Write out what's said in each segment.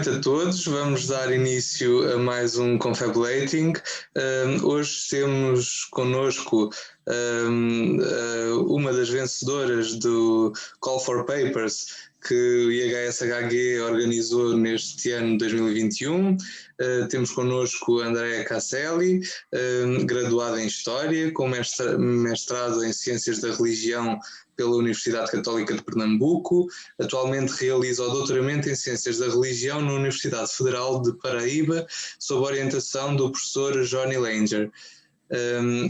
noite a todos, vamos dar início a mais um Confabulating. Hoje temos connosco uma das vencedoras do Call for Papers que o IHSHG organizou neste ano de 2021. Temos connosco Andrea Casselli, graduada em História, com mestrado em Ciências da Religião pela Universidade Católica de Pernambuco. Atualmente realiza o doutoramento em Ciências da Religião na Universidade Federal de Paraíba, sob orientação do professor Johnny Langer.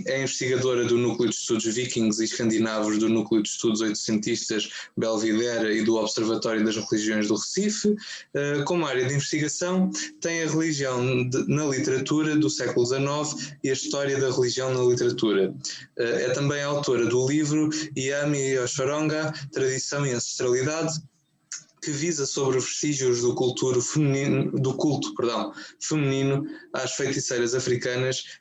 É investigadora do Núcleo de Estudos Vikings e Escandinavos do Núcleo de Estudos Oitocentistas Belvidera e do Observatório das Religiões do Recife. Como área de investigação, tem a religião na literatura do século XIX e a história da religião na literatura. É também autora do livro Yami e Oshoronga, Tradição e Ancestralidade, que visa sobre os vestígios do culto feminino às feiticeiras africanas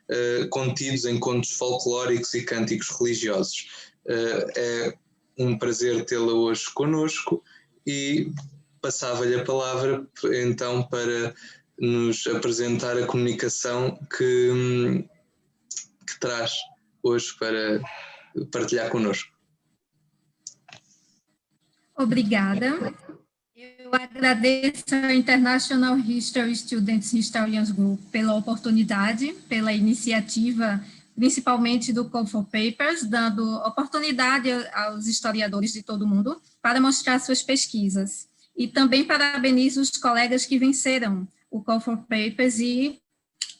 contidos em contos folclóricos e cânticos religiosos. É um prazer tê-la hoje connosco e passava-lhe a palavra então para nos apresentar a comunicação que traz hoje para partilhar connosco. Obrigada. Eu agradeço ao International History Students Historians Group pela oportunidade, pela iniciativa, principalmente do Call for Papers, dando oportunidade aos historiadores de todo o mundo para mostrar suas pesquisas. E também parabenizo os colegas que venceram o Call for Papers e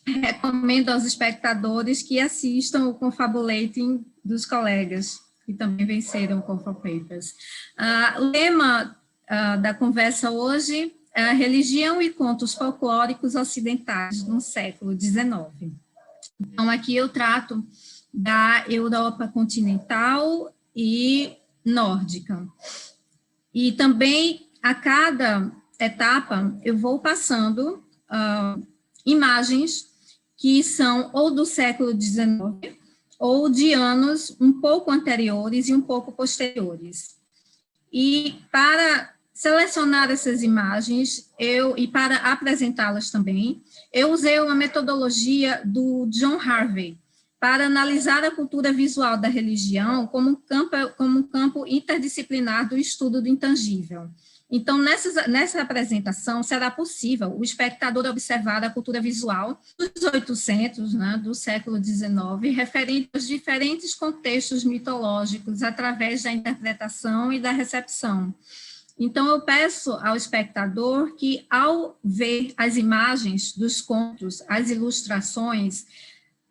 recomendo aos espectadores que assistam o Confabulating dos colegas que também venceram o Call for Papers. O lema da conversa hoje é Religião e Contos Folclóricos Ocidentais no século XIX. Então, aqui eu trato da Europa continental e nórdica. E também, a cada etapa, eu vou passando imagens que são ou do século XIX ou de anos um pouco anteriores e um pouco posteriores. E para selecionar essas imagens, e para apresentá-las também, eu usei uma metodologia do John Harvey para analisar a cultura visual da religião como um campo interdisciplinar do estudo do intangível. Então, nessa apresentação, será possível o espectador observar a cultura visual dos 800, né, do século XIX, referente aos diferentes contextos mitológicos, através da interpretação e da recepção. Então, eu peço ao espectador que, ao ver as imagens dos contos, as ilustrações,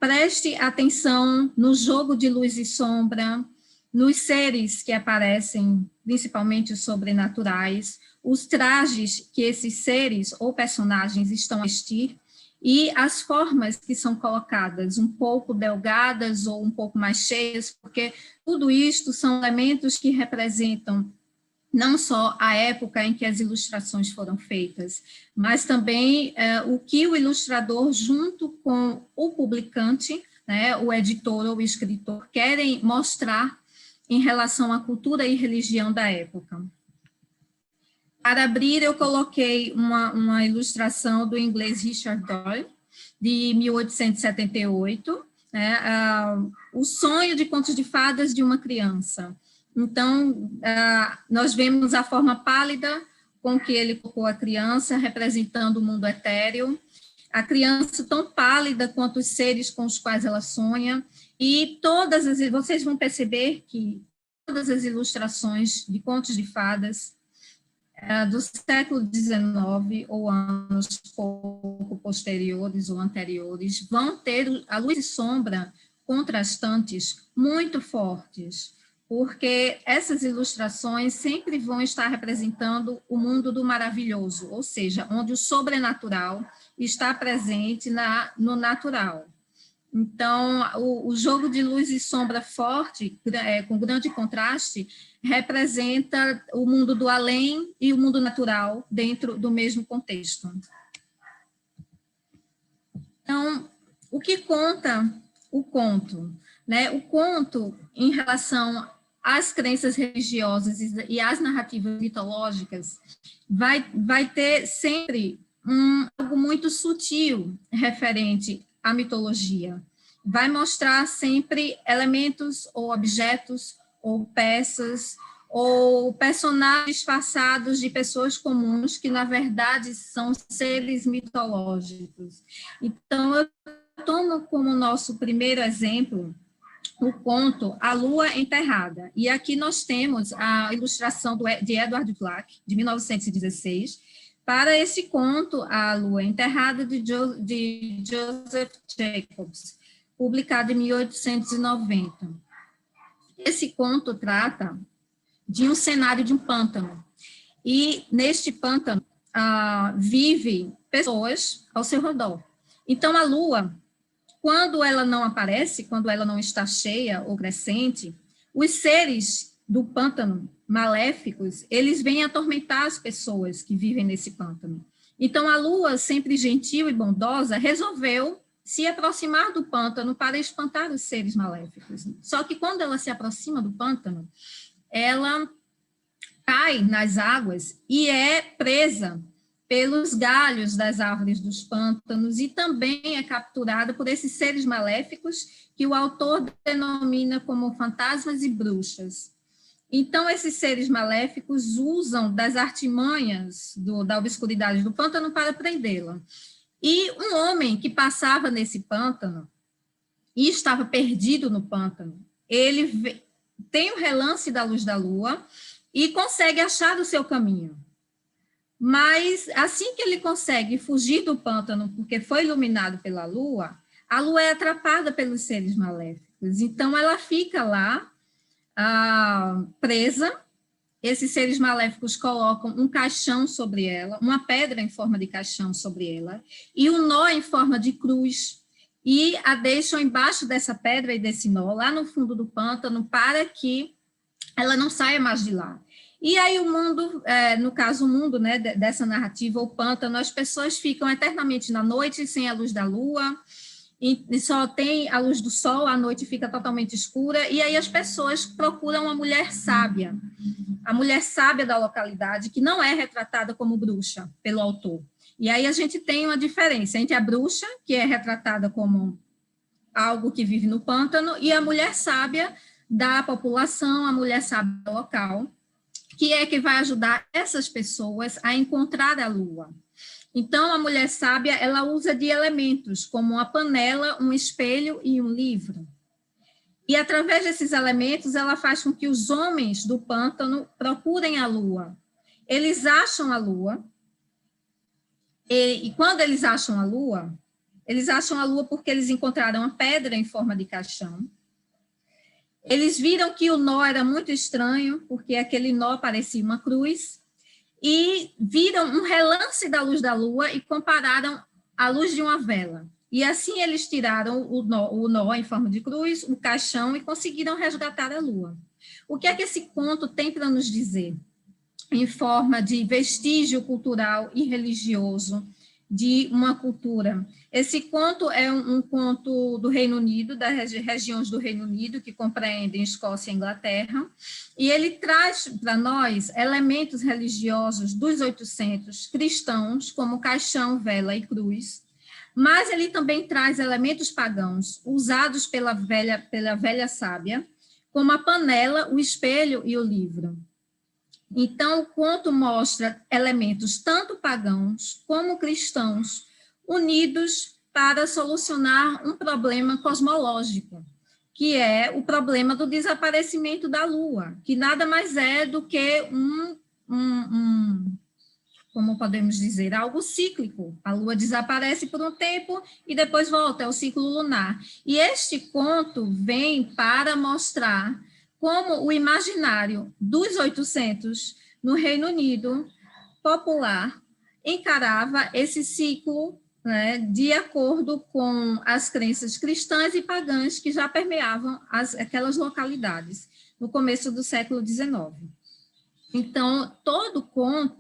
preste atenção no jogo de luz e sombra, nos seres que aparecem, principalmente os sobrenaturais, os trajes que esses seres ou personagens estão a vestir, e as formas que são colocadas, um pouco delgadas ou um pouco mais cheias, porque tudo isto são elementos que representam não só a época em que as ilustrações foram feitas, mas também o que o ilustrador, junto com o publicante, né, o editor ou o escritor, querem mostrar em relação à cultura e religião da época. Para abrir, eu coloquei uma ilustração do inglês Richard Doyle, de 1878, né, o sonho de contos de fadas de uma criança. Então, nós vemos a forma pálida com que ele colocou a criança, representando o mundo etéreo, a criança tão pálida quanto os seres com os quais ela sonha, e vocês vão perceber que todas as ilustrações de contos de fadas do século XIX ou anos pouco posteriores ou anteriores vão ter a luz e sombra contrastantes muito fortes, porque essas ilustrações sempre vão estar representando o mundo do maravilhoso, ou seja, onde o sobrenatural está presente no natural. Então, o jogo de luz e sombra forte, com grande contraste, representa o mundo do além e o mundo natural dentro do mesmo contexto. Então, o que conta o conto? Né? O conto, em relação às crenças religiosas e às narrativas mitológicas, vai ter sempre algo muito sutil referente à mitologia. Vai mostrar sempre elementos ou objetos ou peças ou personagens disfarçados de pessoas comuns que, na verdade, são seres mitológicos. Então, eu tomo como nosso primeiro exemplo o conto A Lua Enterrada. E aqui nós temos a ilustração de Edward Black, de 1916, para esse conto A Lua Enterrada, de Joseph Jacobs, publicado em 1890. Esse conto trata de um cenário de um pântano. E neste pântano vivem pessoas ao seu redor. Então, a lua, quando ela não aparece, quando ela não está cheia ou crescente, os seres do pântano maléficos, eles vêm atormentar as pessoas que vivem nesse pântano. Então, a lua, sempre gentil e bondosa, resolveu se aproximar do pântano para espantar os seres maléficos. Só que quando ela se aproxima do pântano, ela cai nas águas e é presa pelos galhos das árvores dos pântanos e também é capturada por esses seres maléficos que o autor denomina como fantasmas e bruxas. Então, esses seres maléficos usam das artimanhas da obscuridade do pântano para prendê-la. E um homem que passava nesse pântano e estava perdido no pântano, ele tem o relance da luz da lua e consegue achar o seu caminho. Mas, assim que ele consegue fugir do pântano, porque foi iluminado pela lua, a lua é atrapada pelos seres maléficos. Então, ela fica lá, presa. Esses seres maléficos colocam um caixão sobre ela, uma pedra em forma de caixão sobre ela, e um nó em forma de cruz, e a deixam embaixo dessa pedra e desse nó, lá no fundo do pântano, para que ela não saia mais de lá. E aí o mundo, no caso o mundo, né, dessa narrativa, o pântano, as pessoas ficam eternamente na noite, sem a luz da lua, e só tem a luz do sol, a noite fica totalmente escura, e aí as pessoas procuram uma mulher sábia, a mulher sábia da localidade, que não é retratada como bruxa pelo autor. E aí a gente tem uma diferença entre a bruxa, que é retratada como algo que vive no pântano, e a mulher sábia da população, a mulher sábia local, que é que vai ajudar essas pessoas a encontrar a lua. Então, a mulher sábia, ela usa de elementos, como uma panela, um espelho e um livro. E, através desses elementos, ela faz com que os homens do pântano procurem a lua. Eles acham a lua, e quando eles acham a lua porque eles encontraram uma pedra em forma de caixão. Eles viram que o nó era muito estranho, porque aquele nó parecia uma cruz, e viram um relance da luz da lua e compararam a luz de uma vela. E assim eles tiraram o nó em forma de cruz, o caixão, e conseguiram resgatar a lua. O que é que esse conto tem para nos dizer? Em forma de vestígio cultural e religioso de uma cultura. Esse conto é um conto do Reino Unido, das regiões do Reino Unido, que compreendem Escócia e Inglaterra, e ele traz para nós elementos religiosos dos 800 cristãos, como caixão, vela e cruz, mas ele também traz elementos pagãos, usados pela velha sábia, como a panela, o espelho e o livro. Então, o conto mostra elementos tanto pagãos como cristãos unidos para solucionar um problema cosmológico, que é o problema do desaparecimento da Lua, que nada mais é do que como podemos dizer, algo cíclico. A Lua desaparece por um tempo e depois volta, é o ciclo lunar. E este conto vem para mostrar como o imaginário dos 800 no Reino Unido popular encarava esse ciclo, né, de acordo com as crenças cristãs e pagãs que já permeavam aquelas localidades no começo do século XIX. Então, todo conto,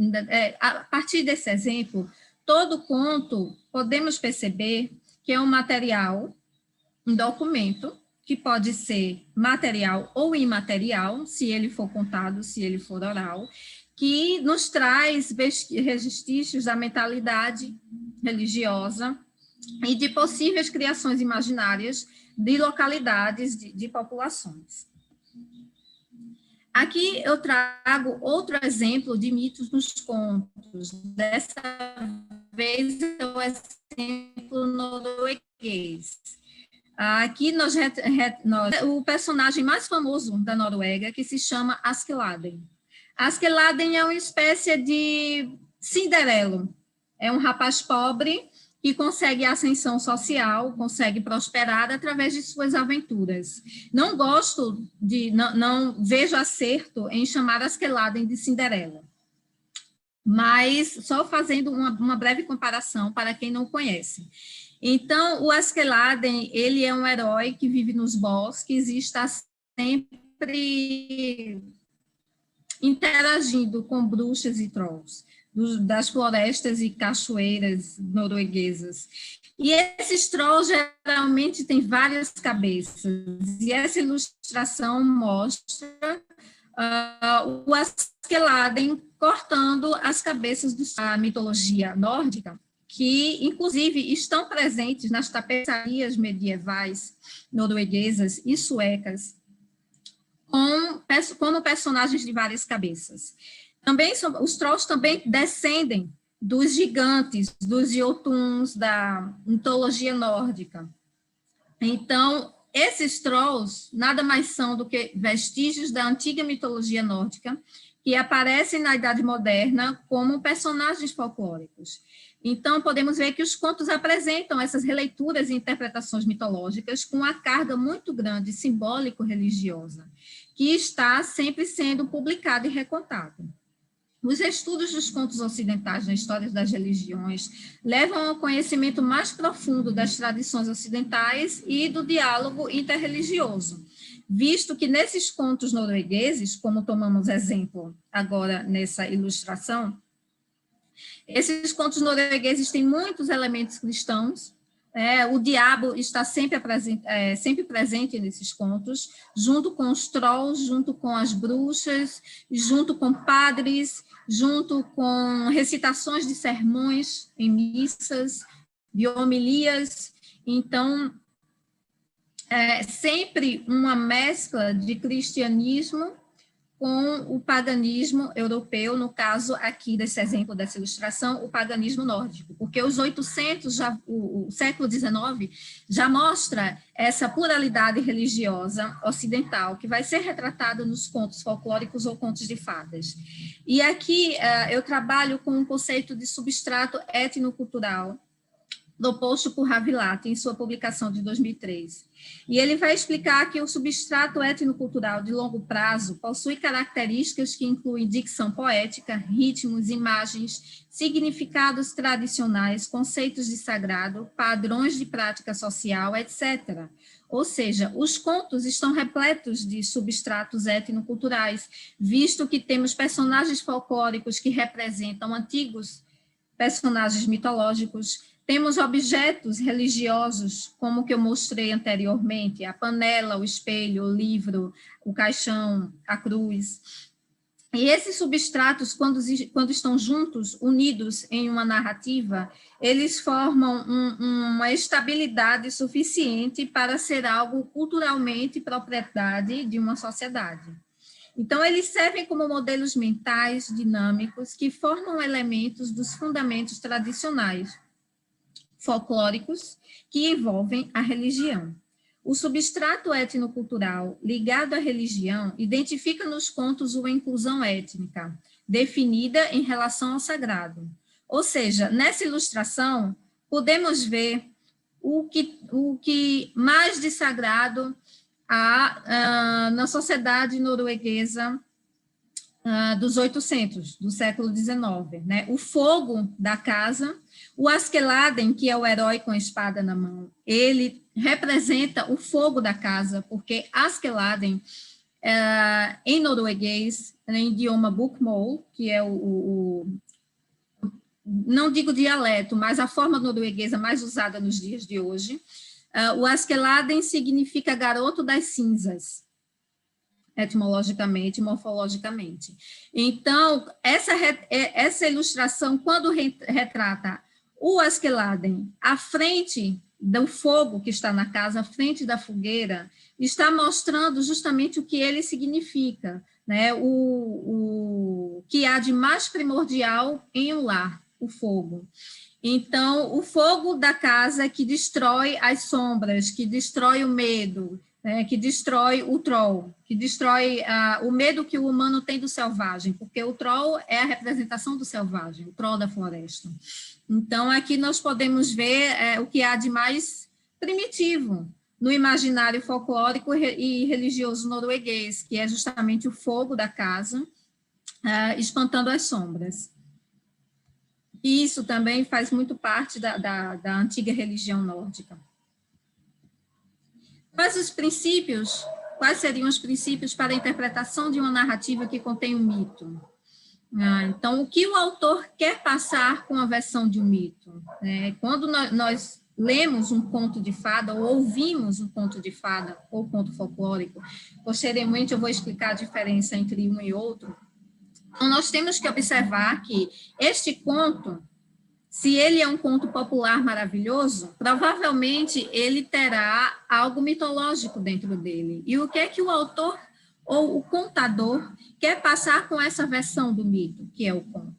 a partir desse exemplo, todo conto podemos perceber que é um material, um documento, que pode ser material ou imaterial, se ele for contado, se ele for oral, que nos traz vestígios da mentalidade religiosa e de possíveis criações imaginárias de localidades, de populações. Aqui eu trago outro exemplo de mitos nos contos. Dessa vez é o exemplo norueguês. Aqui o personagem mais famoso da Noruega, que se chama Askeladden. Askeladden é uma espécie de Cinderela. É um rapaz pobre que consegue ascensão social, consegue prosperar através de suas aventuras. Não vejo acerto em chamar Askeladden de Cinderela, mas só fazendo uma breve comparação para quem não conhece. Então, o Askeladden, ele é um herói que vive nos bosques e está sempre interagindo com bruxas e trolls das florestas e cachoeiras norueguesas. E esses trolls geralmente têm várias cabeças, e essa ilustração mostra o Askeladden cortando as cabeças da mitologia nórdica, que, inclusive, estão presentes nas tapeçarias medievais norueguesas e suecas, como personagens de várias cabeças. Também os trolls também descendem dos gigantes, dos Jotuns, da mitologia nórdica. Então, esses trolls nada mais são do que vestígios da antiga mitologia nórdica, que aparecem na Idade Moderna como personagens folclóricos. Então, podemos ver que os contos apresentam essas releituras e interpretações mitológicas com uma carga muito grande, simbólico-religiosa, que está sempre sendo publicada e recontada. Os estudos dos contos ocidentais na história das religiões levam ao conhecimento mais profundo das tradições ocidentais e do diálogo interreligioso, visto que nesses contos noruegueses, como tomamos exemplo agora nessa ilustração, esses contos noruegueses têm muitos elementos cristãos. O diabo está sempre presente nesses contos, junto com os trolls, junto com as bruxas, junto com padres, junto com recitações de sermões em missas, de homilias. Então, sempre uma mescla de cristianismo com o paganismo europeu, no caso aqui desse exemplo, dessa ilustração, o paganismo nórdico, porque os 800, o século XIX, já mostra essa pluralidade religiosa ocidental, que vai ser retratada nos contos folclóricos ou contos de fadas. E aqui eu trabalho com o conceito de substrato etnocultural, proposto por Havilat em sua publicação de 2003. E ele vai explicar que o substrato etnocultural de longo prazo possui características que incluem dicção poética, ritmos, imagens, significados tradicionais, conceitos de sagrado, padrões de prática social, etc. Ou seja, os contos estão repletos de substratos etnoculturais, visto que temos personagens folclóricos que representam antigos personagens mitológicos. Temos objetos religiosos, como o que eu mostrei anteriormente, a panela, o espelho, o livro, o caixão, a cruz. E esses substratos, quando estão juntos, unidos em uma narrativa, eles formam uma estabilidade suficiente para ser algo culturalmente propriedade de uma sociedade. Então, eles servem como modelos mentais dinâmicos que formam elementos dos fundamentos tradicionais, folclóricos, que envolvem a religião. O substrato etnocultural ligado à religião identifica nos contos uma inclusão étnica, definida em relação ao sagrado. Ou seja, nessa ilustração, podemos ver o que mais de sagrado há na sociedade norueguesa dos 800, do século XIX, né? O fogo da casa. O Askeladden, que é o herói com a espada na mão, ele representa o fogo da casa, porque Askeladden, em norueguês, em idioma bokmål, que é não digo dialeto, mas a forma norueguesa mais usada nos dias de hoje, o Askeladden significa garoto das cinzas. etimologicamente, morfologicamente. Então, essa ilustração, quando retrata o Askeladden à frente do fogo que está na casa, à frente da fogueira, está mostrando justamente o que ele significa, né? O que há de mais primordial em um lar, o fogo. Então, o fogo da casa que destrói as sombras, que destrói o medo, né, que destrói o troll, que destrói o medo que o humano tem do selvagem, porque o troll é a representação do selvagem, o troll da floresta. Então, aqui nós podemos ver o que há de mais primitivo no imaginário folclórico e religioso norueguês, que é justamente o fogo da casa, espantando as sombras. E isso também faz muito parte da antiga religião nórdica. Quais seriam os princípios para a interpretação de uma narrativa que contém um mito? Então, o que o autor quer passar com a versão de um mito? Quando nós lemos um conto de fada, ou ouvimos um conto de fada, ou conto folclórico, posteriormente eu vou explicar a diferença entre um e outro, então nós temos que observar que este conto, se ele é um conto popular maravilhoso, provavelmente ele terá algo mitológico dentro dele. E o que é que o autor ou o contador quer passar com essa versão do mito, que é o conto?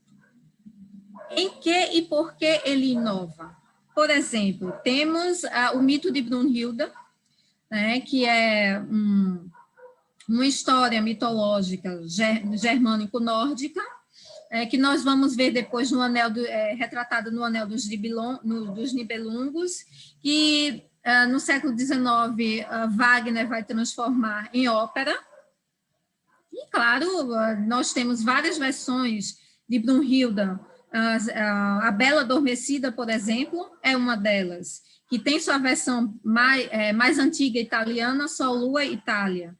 Em que e por que ele inova? Por exemplo, temos o mito de Brunhilda, né, que é uma história mitológica germânico-nórdica, que nós vamos ver depois no anel retratado no Anel dos Nibelungos, que no século XIX Wagner vai transformar em ópera. E, claro, nós temos várias versões de Brunhilda. A Bela Adormecida, por exemplo, é uma delas, que tem sua versão mais antiga italiana, Sol, Lua, Itália,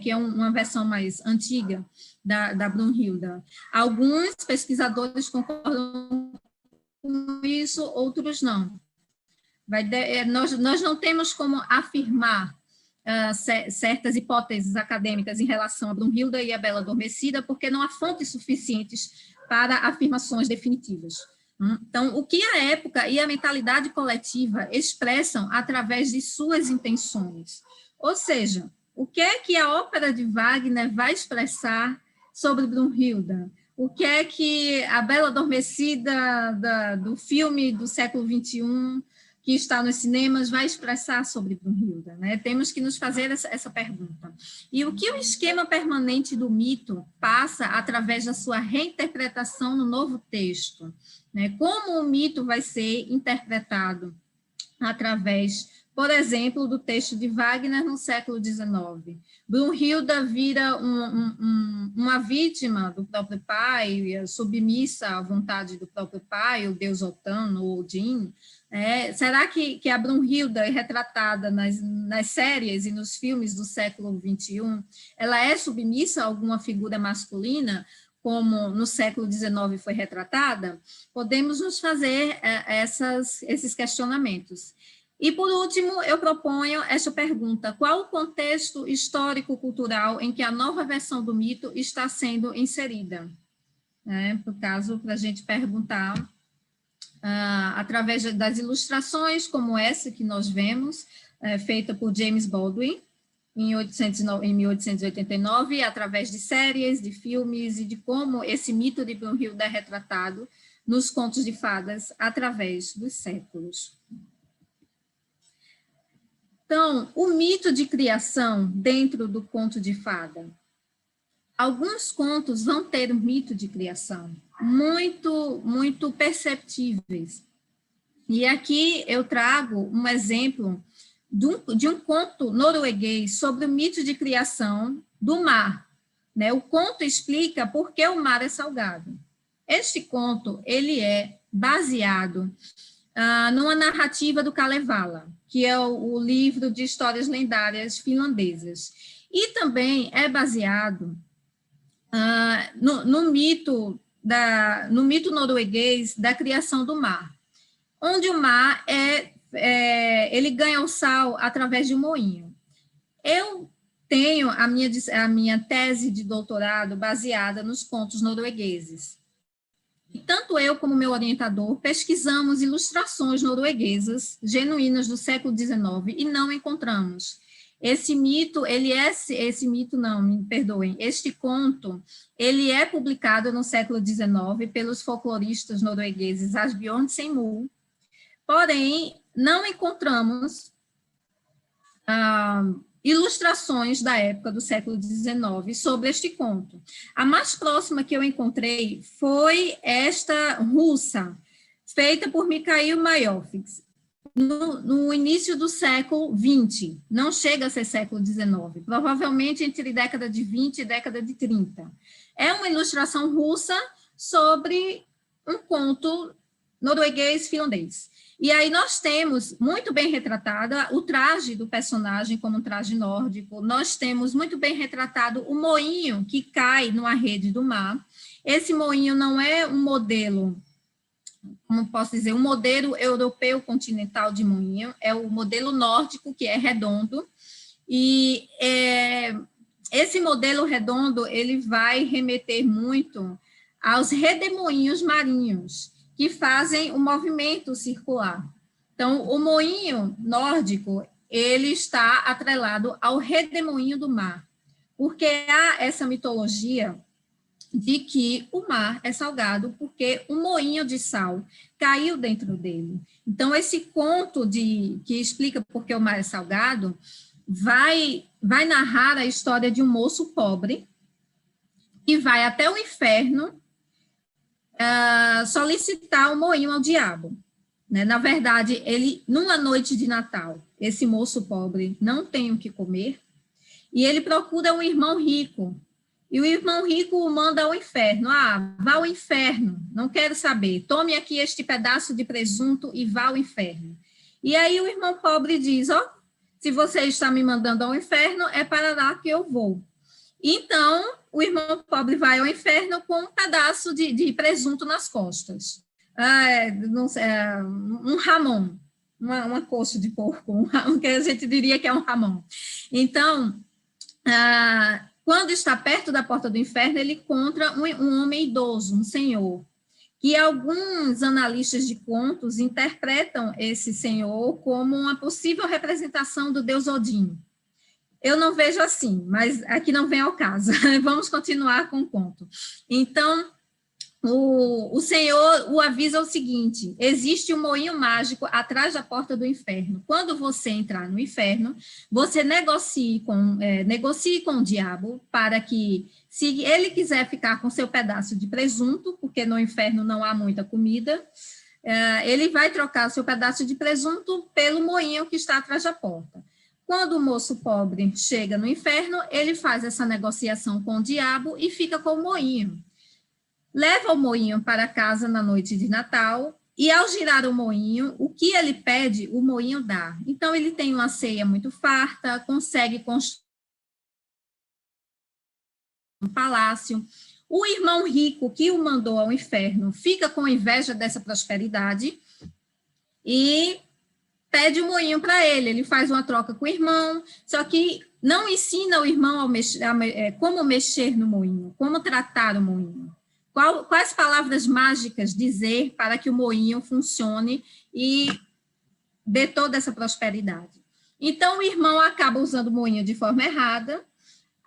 que é uma versão mais antiga da Brunhilda. Alguns pesquisadores concordam com isso, outros não. Nós não temos como afirmar certas hipóteses acadêmicas em relação a Brunhilda e a Bela Adormecida, porque não há fontes suficientes para afirmações definitivas. Então, o que a época e a mentalidade coletiva expressam através de suas intenções? Ou seja, o que é que a ópera de Wagner vai expressar sobre Brunhilda? O que é que a Bela Adormecida do filme do século XXI, que está nos cinemas, vai expressar sobre Brunhilda? Temos que nos fazer essa pergunta. E o que o esquema permanente do mito passa através da sua reinterpretação no novo texto? Como o mito vai ser interpretado através, por exemplo, do texto de Wagner no século XIX. Brunhilda vira uma vítima do próprio pai, submissa à vontade do próprio pai, o deus Otano, ou Odin. Será que a Brunhilda é retratada nas séries e nos filmes do século XXI, ela é submissa a alguma figura masculina, como no século XIX foi retratada? Podemos nos fazer esses questionamentos. E, por último, eu proponho esta pergunta: qual o contexto histórico-cultural em que a nova versão do mito está sendo inserida? Por caso, para a gente perguntar, através das ilustrações como essa que nós vemos, feita por James Baldwin, em 1889, através de séries, de filmes, e de como esse mito de Brunhilda é retratado nos contos de fadas através dos séculos. Então, o mito de criação dentro do conto de fada. Alguns contos vão ter um mito de criação muito, muito perceptíveis. E aqui eu trago um exemplo de um conto norueguês sobre o mito de criação do mar. O conto explica por que o mar é salgado. Este conto ele é baseado numa narrativa do Kalevala, que é o livro de histórias lendárias finlandesas. E também é baseado no mito norueguês da criação do mar, onde o mar ele ganha o sal através de um moinho. Eu tenho a minha tese de doutorado baseada nos contos noruegueses. E tanto eu como meu orientador pesquisamos ilustrações norueguesas genuínas do século XIX e não encontramos. Esse mito não, me perdoem, este conto, ele é publicado no século XIX pelos folcloristas noruegueses Asbjørnsen Moe, porém, não encontramos ilustrações da época do século XIX sobre este conto. A mais próxima que eu encontrei foi esta russa, feita por Mikhail Maioffix, no início do século XX, não chega a ser século XIX, provavelmente entre década de 20 e década de 30. É uma ilustração russa sobre um conto norueguês-finlandês. E aí nós temos muito bem retratada o traje do personagem como um traje nórdico, nós temos muito bem retratado o moinho que cai numa rede do mar. Esse moinho não é um modelo, como posso dizer, um modelo europeu continental de moinho, é o modelo nórdico, que é redondo, e esse modelo redondo, ele vai remeter muito aos redemoinhos marinhos, que fazem o movimento circular. Então, o moinho nórdico, ele está atrelado ao redemoinho do mar, porque há essa mitologia de que o mar é salgado porque um moinho de sal caiu dentro dele. Então, esse conto que explica por que o mar é salgado vai narrar a história de um moço pobre que vai até o inferno solicitar o moinho ao diabo. Né? Na verdade, ele, numa noite de Natal, esse moço pobre não tem o que comer, e ele procura um irmão rico, e o irmão rico o manda ao inferno. Vá ao inferno, não quero saber, tome aqui este pedaço de presunto e vá ao inferno. E aí o irmão pobre diz, se você está me mandando ao inferno, é para lá que eu vou. Então, o irmão pobre vai ao inferno com um pedaço de presunto nas costas. Um ramon, uma coxa de porco, que a gente diria que é um ramon. Então, quando está perto da porta do inferno, ele encontra um homem idoso, um senhor, que alguns analistas de contos interpretam esse senhor como uma possível representação do deus Odin. Eu não vejo assim, mas aqui não vem ao caso. Vamos continuar com o conto. Então, o Senhor o avisa o seguinte, existe um moinho mágico atrás da porta do inferno. Quando você entrar no inferno, você negocie com o diabo para que, se ele quiser ficar com seu pedaço de presunto, porque no inferno não há muita comida, ele vai trocar seu pedaço de presunto pelo moinho que está atrás da porta. Quando o moço pobre chega no inferno, ele faz essa negociação com o diabo e fica com o moinho. Leva o moinho para casa na noite de Natal e, ao girar o moinho, o que ele pede, o moinho dá. Então, ele tem uma ceia muito farta, consegue construir um palácio. O irmão rico que o mandou ao inferno fica com inveja dessa prosperidade e pede o moinho para ele. Ele faz uma troca com o irmão, só que não ensina o irmão como mexer no moinho, como tratar o moinho. Quais palavras mágicas dizer para que o moinho funcione e dê toda essa prosperidade. Então, o irmão acaba usando o moinho de forma errada,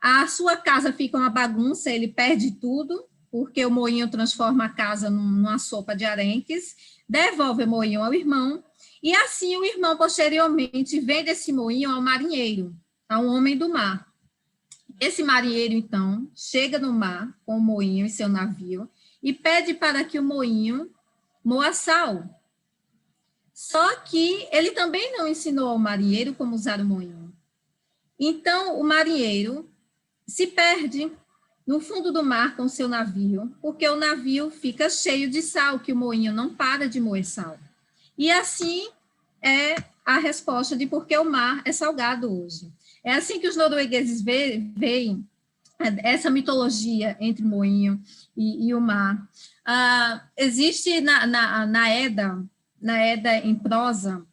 a sua casa fica uma bagunça, ele perde tudo, porque o moinho transforma a casa numa sopa de arenques, devolve o moinho ao irmão, e assim o irmão, posteriormente, vende esse moinho ao marinheiro, a um homem do mar. Esse marinheiro, então, chega no mar com o moinho em seu navio e pede para que o moinho moa sal. Só que ele também não ensinou ao marinheiro como usar o moinho. Então, o marinheiro se perde no fundo do mar com seu navio, porque o navio fica cheio de sal, que o moinho não para de moer sal. E assim é a resposta de por que o mar é salgado hoje. É assim que os noruegueses veem essa mitologia entre o moinho e o mar. Existe na Edda em prosa,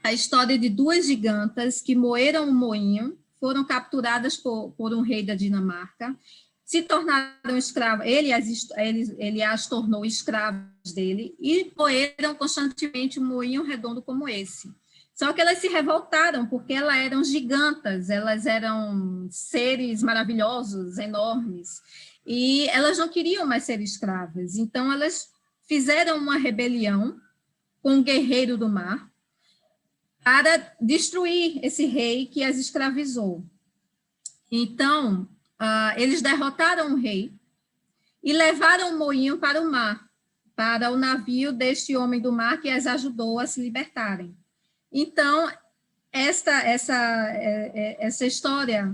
a história de duas gigantas que moeram um moinho foram capturadas por um rei da Dinamarca, se tornaram escravos, ele as tornou escravas dele e moeram constantemente um moinho redondo como esse. Só que elas se revoltaram, porque elas eram gigantas, elas eram seres maravilhosos, enormes, e elas não queriam mais ser escravas. Então, elas fizeram uma rebelião com o guerreiro do mar para destruir esse rei que as escravizou. Então, eles derrotaram o rei e levaram o moinho para o mar, para o navio deste homem do mar que as ajudou a se libertarem. Então, essa história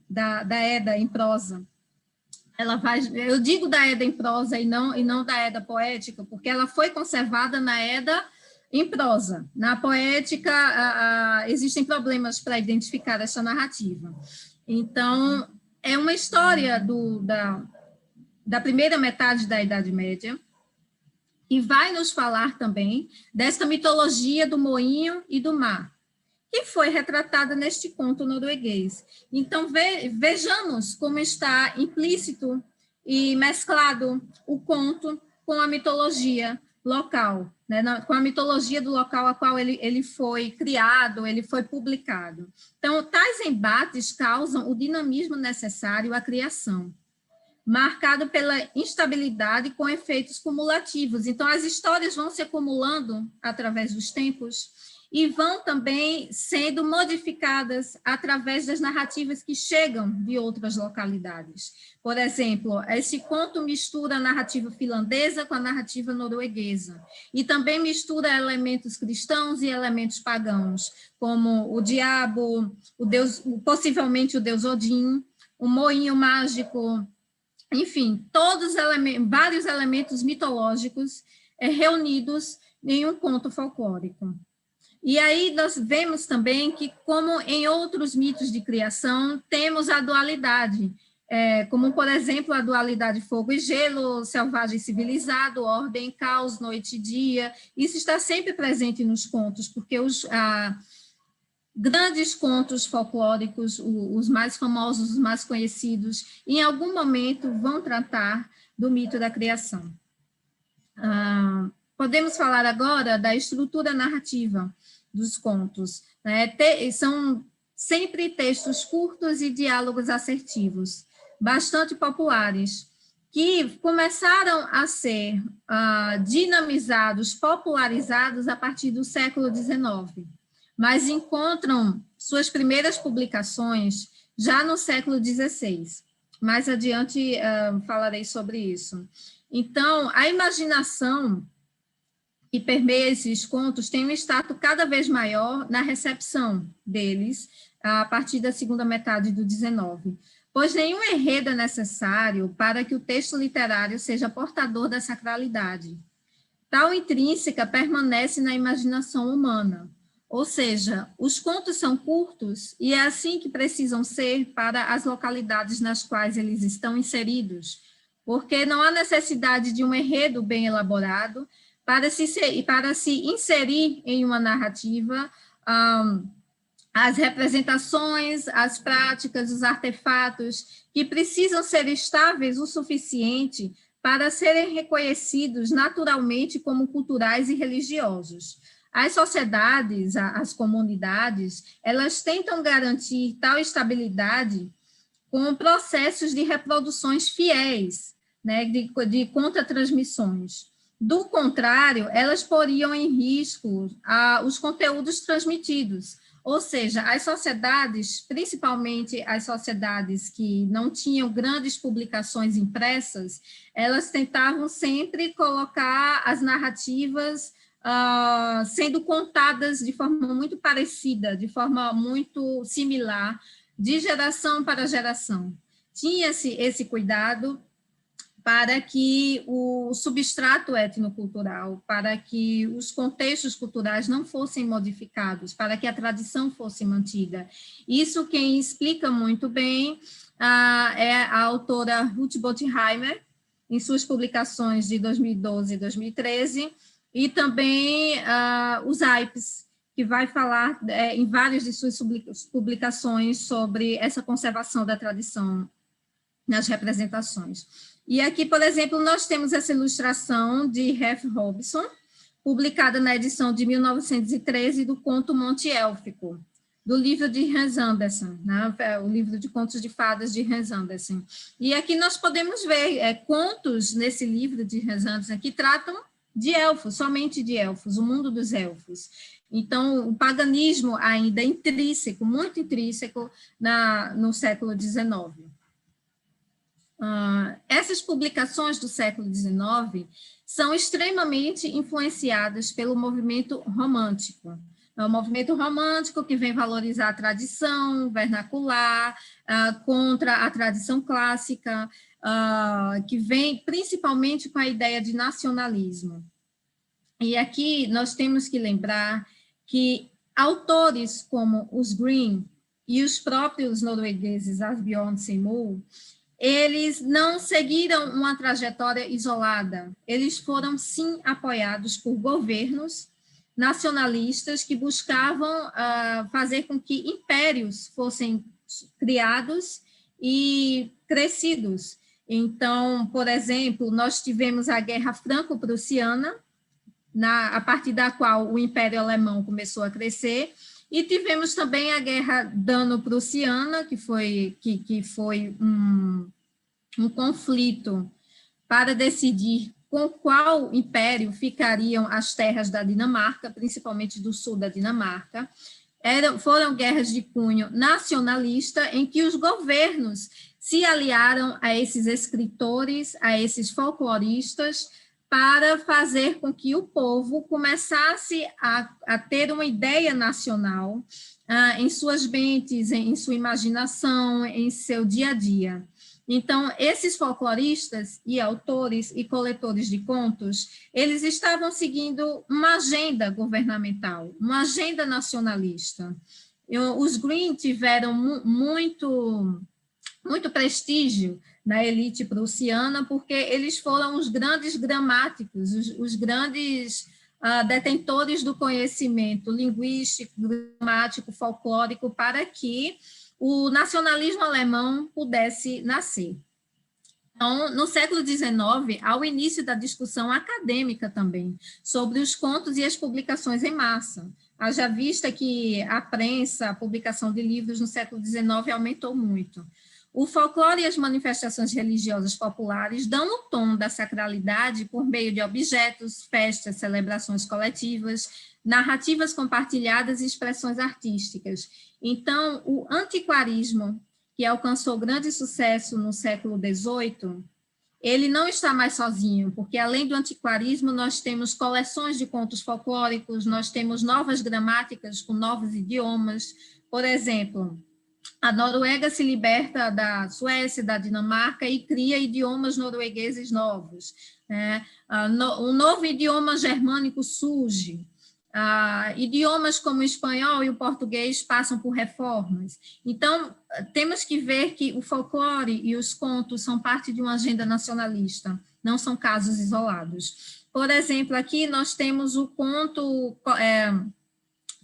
da Edda em prosa, eu digo da Edda em prosa e não da Edda poética, porque ela foi conservada na Edda em prosa. Na poética, existem problemas para identificar essa narrativa. Então, é uma história da primeira metade da Idade Média, e vai nos falar também desta mitologia do moinho e do mar, que foi retratada neste conto norueguês. Então, vejamos como está implícito e mesclado o conto com a mitologia local, né? Com a mitologia do local a qual ele foi criado, ele foi publicado. Então, tais embates causam o dinamismo necessário à criação, marcado pela instabilidade com efeitos cumulativos. Então, as histórias vão se acumulando através dos tempos e vão também sendo modificadas através das narrativas que chegam de outras localidades. Por exemplo, esse conto mistura a narrativa finlandesa com a narrativa norueguesa, e também mistura elementos cristãos e elementos pagãos, como o diabo, o deus, possivelmente o deus Odin, o moinho mágico, enfim, vários elementos mitológicos reunidos em um conto folclórico. E aí nós vemos também que, como em outros mitos de criação, temos a dualidade, como, por exemplo, a dualidade fogo e gelo, selvagem e civilizado, ordem e caos, noite e dia. Isso está sempre presente nos contos, porque os grandes contos folclóricos, os mais famosos, os mais conhecidos, em algum momento vão tratar do mito da criação. Podemos falar agora da estrutura narrativa dos contos, né? São sempre textos curtos e diálogos assertivos, bastante populares, que começaram a ser dinamizados, popularizados a partir do século XIX, mas encontram suas primeiras publicações já no século XVI. Mais adiante falarei sobre isso. Então, a imaginação que permeia esses contos tem um status cada vez maior na recepção deles, a partir da segunda metade do XIX, pois nenhum enredo é necessário para que o texto literário seja portador da sacralidade. Tal intrínseca permanece na imaginação humana, ou seja, os contos são curtos e é assim que precisam ser para as localidades nas quais eles estão inseridos, porque não há necessidade de um enredo bem elaborado para se inserir em uma narrativa as representações, as práticas, os artefatos que precisam ser estáveis o suficiente para serem reconhecidos naturalmente como culturais e religiosos. As sociedades, as comunidades, elas tentam garantir tal estabilidade com processos de reproduções fiéis, né, de contratransmissões. Do contrário, elas poriam em risco os conteúdos transmitidos, ou seja, as sociedades, principalmente as sociedades que não tinham grandes publicações impressas, elas tentavam sempre colocar as narrativas sendo contadas de forma muito parecida, de forma muito similar, de geração para geração. Tinha-se esse cuidado para que o substrato etnocultural, para que os contextos culturais não fossem modificados, para que a tradição fosse mantida. Isso quem explica muito bem é a autora Ruth Botheimer, em suas publicações de 2012 e 2013, e também os Aipes, que vai falar em várias de suas publicações sobre essa conservação da tradição nas representações. E aqui, por exemplo, nós temos essa ilustração de Ralph Robson, publicada na edição de 1913 do Conto Monte Élfico, do livro de Hans Andersen, né? O livro de contos de fadas de Hans Andersen. E aqui nós podemos ver contos nesse livro de Hans Andersen que tratam de elfos, somente de elfos, o mundo dos elfos. Então, o paganismo ainda é intrínseco, muito intrínseco no século XIX. Essas publicações do século XIX são extremamente influenciadas pelo movimento romântico. É um movimento romântico que vem valorizar a tradição vernacular, contra a tradição clássica, que vem principalmente com a ideia de nacionalismo. E aqui nós temos que lembrar que autores como os Grimm e os próprios noruegueses Asbjørn Seymour, eles não seguiram uma trajetória isolada, eles foram, sim, apoiados por governos nacionalistas que buscavam fazer com que impérios fossem criados e crescidos. Então, por exemplo, nós tivemos a Guerra Franco-Prussiana, a partir da qual o Império Alemão começou a crescer, e tivemos também a Guerra Dano-Prussiana, que foi um conflito para decidir com qual império ficariam as terras da Dinamarca, principalmente do sul da Dinamarca. Foram guerras de cunho nacionalista, em que os governos se aliaram a esses escritores, a esses folcloristas, para fazer com que o povo começasse a ter uma ideia nacional em suas mentes, em sua imaginação, em seu dia a dia. Então, esses folcloristas e autores e coletores de contos, eles estavam seguindo uma agenda governamental, uma agenda nacionalista. Os Grimm tiveram muito prestígio na elite prussiana, porque eles foram os grandes gramáticos, os grandes detentores do conhecimento linguístico, gramático, folclórico, para que o nacionalismo alemão pudesse nascer. Então, no século XIX, há o início da discussão acadêmica também, sobre os contos e as publicações em massa. Haja vista que a prensa, a publicação de livros no século XIX aumentou muito. O folclore e as manifestações religiosas populares dão o tom da sacralidade por meio de objetos, festas, celebrações coletivas, narrativas compartilhadas e expressões artísticas. Então, o antiquarismo, que alcançou grande sucesso no século XVIII, ele não está mais sozinho, porque além do antiquarismo, nós temos coleções de contos folclóricos, nós temos novas gramáticas com novos idiomas. Por exemplo, a Noruega se liberta da Suécia, da Dinamarca, e cria idiomas noruegueses novos. Né? Um novo idioma germânico surge. Idiomas como o espanhol e o português passam por reformas. Então, temos que ver que o folclore e os contos são parte de uma agenda nacionalista, não são casos isolados. Por exemplo, aqui nós temos o conto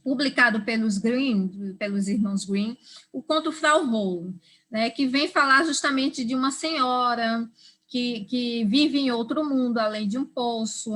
publicado pelos Grimm, pelos irmãos Grimm, o conto Frau Holle, né, que vem falar justamente de uma senhora que vive em outro mundo, além de um poço,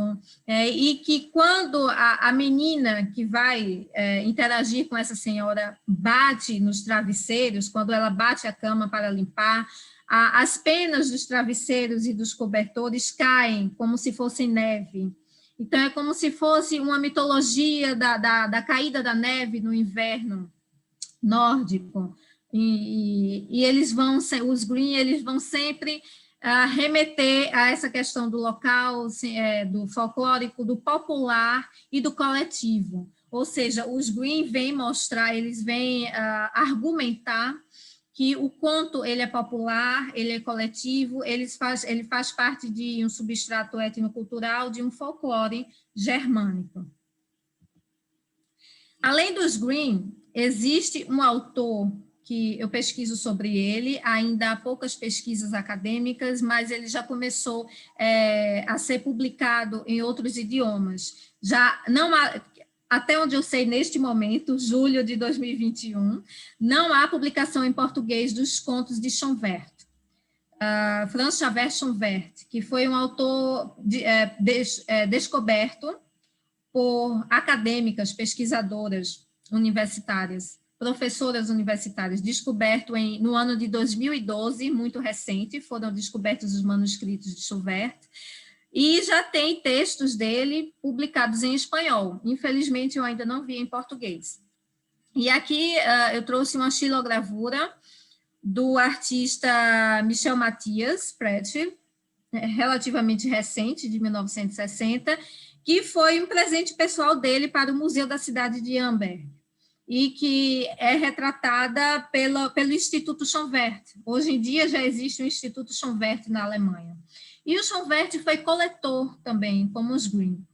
e que quando a menina que vai interagir com essa senhora bate nos travesseiros, quando ela bate a cama para limpar, as penas dos travesseiros e dos cobertores caem como se fossem neve. Então, é como se fosse uma mitologia da caída da neve no inverno nórdico. E eles vão, os Grimm, eles vão sempre remeter a essa questão do local, do folclórico, do popular e do coletivo. Ou seja, os Grimm vêm mostrar, eles vêm argumentar que o conto ele é popular, ele é coletivo, ele faz parte de um substrato etnocultural, de um folclore germânico. Além dos Grimm, existe um autor que eu pesquiso sobre ele, ainda há poucas pesquisas acadêmicas, mas ele já começou a ser publicado em outros idiomas. Já não há, até onde eu sei neste momento, julho de 2021, não há publicação em português dos contos de Schonwerth. Franz Xaver Schonwerth, que foi um autor descoberto por acadêmicas, pesquisadoras universitárias, professoras universitárias, descoberto no ano de 2012, muito recente, foram descobertos os manuscritos de Schonwerth, e já tem textos dele publicados em espanhol. Infelizmente, eu ainda não vi em português. E aqui eu trouxe uma xilogravura do artista Michel Mathias Pretsch, relativamente recente, de 1960, que foi um presente pessoal dele para o Museu da Cidade de Amberg, e que é retratada pelo Instituto Schonwerth. Hoje em dia já existe o Instituto Schonwerth na Alemanha. E o Schonwerth foi coletor também, como os Green.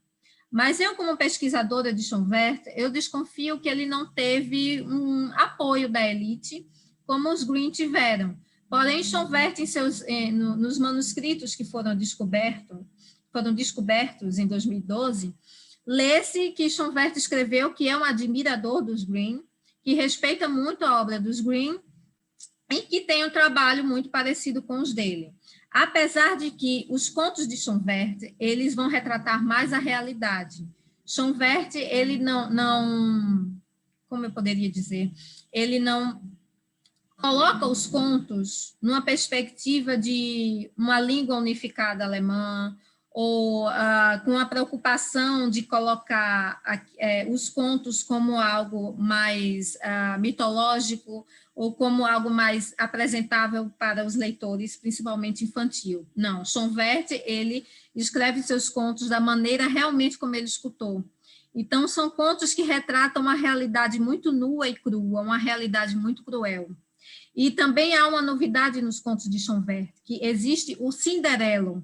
Mas eu, como pesquisadora de Schonwerth, eu desconfio que ele não teve um apoio da elite, como os Green tiveram. Porém, Schonwerth, nos manuscritos que foram descobertos em 2012, lê-se que Schonwerth escreveu que é um admirador dos Green, que respeita muito a obra dos Green e que tem um trabalho muito parecido com os dele. Apesar de que os contos de Schonwerth, eles vão retratar mais a realidade. Schonwerth, ele não como eu poderia dizer, ele não coloca os contos numa perspectiva de uma língua unificada alemã, ou com a preocupação de colocar os contos como algo mais mitológico, ou como algo mais apresentável para os leitores, principalmente infantil. Não, Schonwerth, ele escreve seus contos da maneira realmente como ele escutou. Então, são contos que retratam uma realidade muito nua e crua, uma realidade muito cruel. E também há uma novidade nos contos de Schonwerth, que existe o Cinderelo.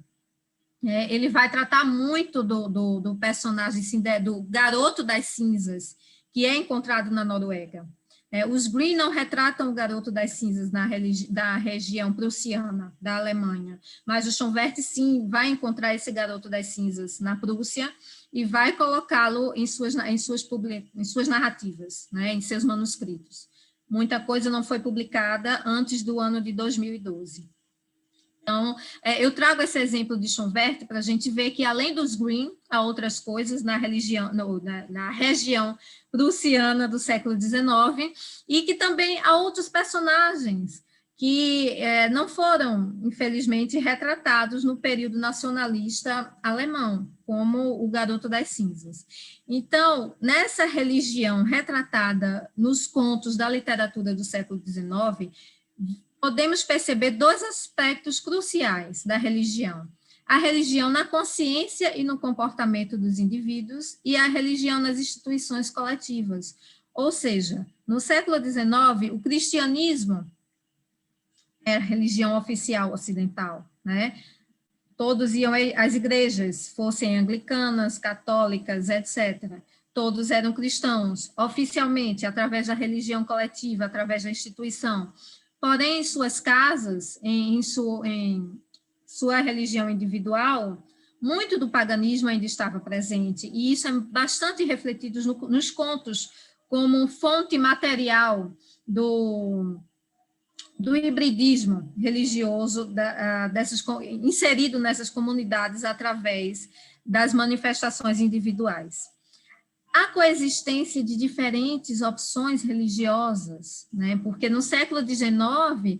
Ele vai tratar muito do personagem, do garoto das cinzas, que é encontrado na Noruega. Os Green não retratam o garoto das cinzas da região prussiana, da Alemanha, mas o Schonwerth, sim, vai encontrar esse garoto das cinzas na Prússia e vai colocá-lo em suas narrativas, em seus manuscritos. Muita coisa não foi publicada antes do ano de 2012. Então, eu trago esse exemplo de Schonwerth para a gente ver que, além dos Green, há outras coisas na região prussiana do século XIX, e que também há outros personagens que não foram, infelizmente, retratados no período nacionalista alemão, como o Garoto das Cinzas. Então, nessa religião retratada nos contos da literatura do século XIX, podemos perceber dois aspectos cruciais da religião: a religião na consciência e no comportamento dos indivíduos, e a religião nas instituições coletivas. Ou seja, no século XIX, o cristianismo era a religião oficial ocidental, Todos iam às igrejas, fossem anglicanas, católicas, etc. Todos eram cristãos, oficialmente, através da religião coletiva, através da instituição. Porém, em suas casas, em sua religião individual, muito do paganismo ainda estava presente, e isso é bastante refletido nos contos, como fonte material do hibridismo religioso inserido nessas comunidades através das manifestações individuais. A coexistência de diferentes opções religiosas, porque no século XIX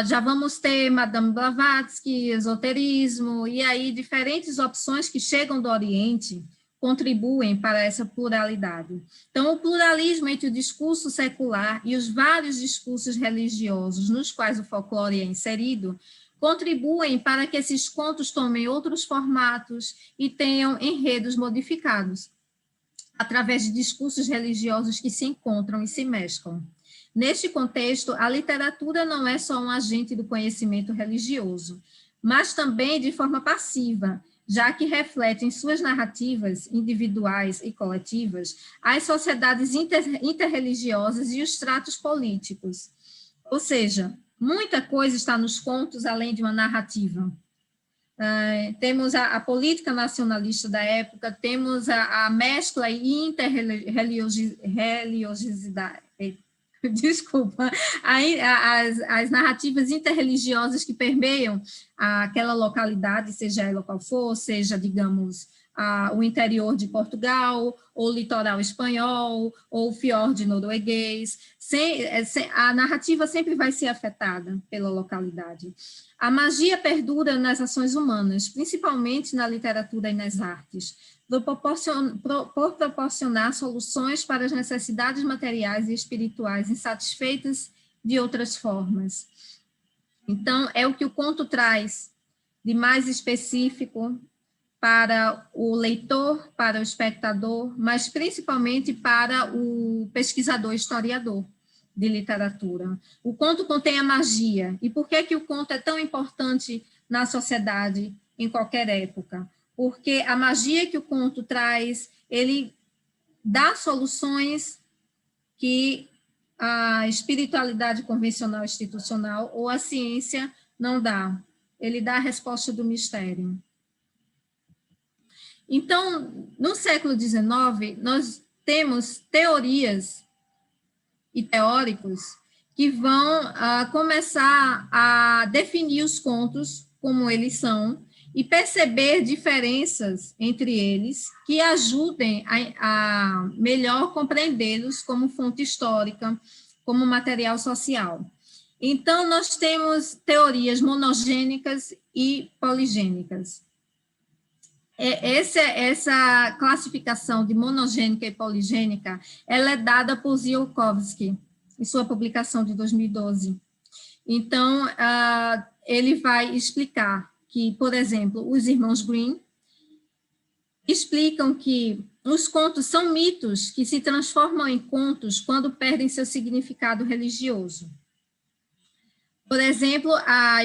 já vamos ter Madame Blavatsky, esoterismo, e aí diferentes opções que chegam do Oriente contribuem para essa pluralidade. Então, o pluralismo entre o discurso secular e os vários discursos religiosos nos quais o folclore é inserido contribuem para que esses contos tomem outros formatos e tenham enredos modificados, através de discursos religiosos que se encontram e se mesclam. Neste contexto, a literatura não é só um agente do conhecimento religioso, mas também de forma passiva, já que reflete em suas narrativas individuais e coletivas as sociedades interreligiosas e os tratos políticos. Ou seja, muita coisa está nos contos além de uma narrativa. temos a política nacionalista da época, temos a mescla e interreligiosidade, desculpa, as narrativas interreligiosas que permeiam aquela localidade, seja ela qual for, seja, digamos, o interior de Portugal, ou o litoral espanhol, ou o fiord norueguês. A narrativa sempre vai ser afetada pela localidade. A magia perdura nas ações humanas, principalmente na literatura e nas artes, por proporcionar soluções para as necessidades materiais e espirituais insatisfeitas de outras formas. Então, é o que o conto traz de mais específico para o leitor, para o espectador, mas principalmente para o pesquisador, historiador de literatura. O conto contém a magia. E por que o conto é tão importante na sociedade, em qualquer época? Porque a magia que o conto traz, ele dá soluções que a espiritualidade convencional institucional ou a ciência não dá. Ele dá a resposta do mistério. Então, no século XIX, nós temos teorias e teóricos que vão começar a definir os contos como eles são e perceber diferenças entre eles que ajudem a melhor compreendê-los como fonte histórica, como material social. Então, nós temos teorias monogênicas e poligênicas. Essa classificação de monogênica e poligênica, ela é dada por Ziolkowski, em sua publicação de 2012. Então, ele vai explicar que, por exemplo, os irmãos Grimm explicam que os contos são mitos que se transformam em contos quando perdem seu significado religioso. Por exemplo, a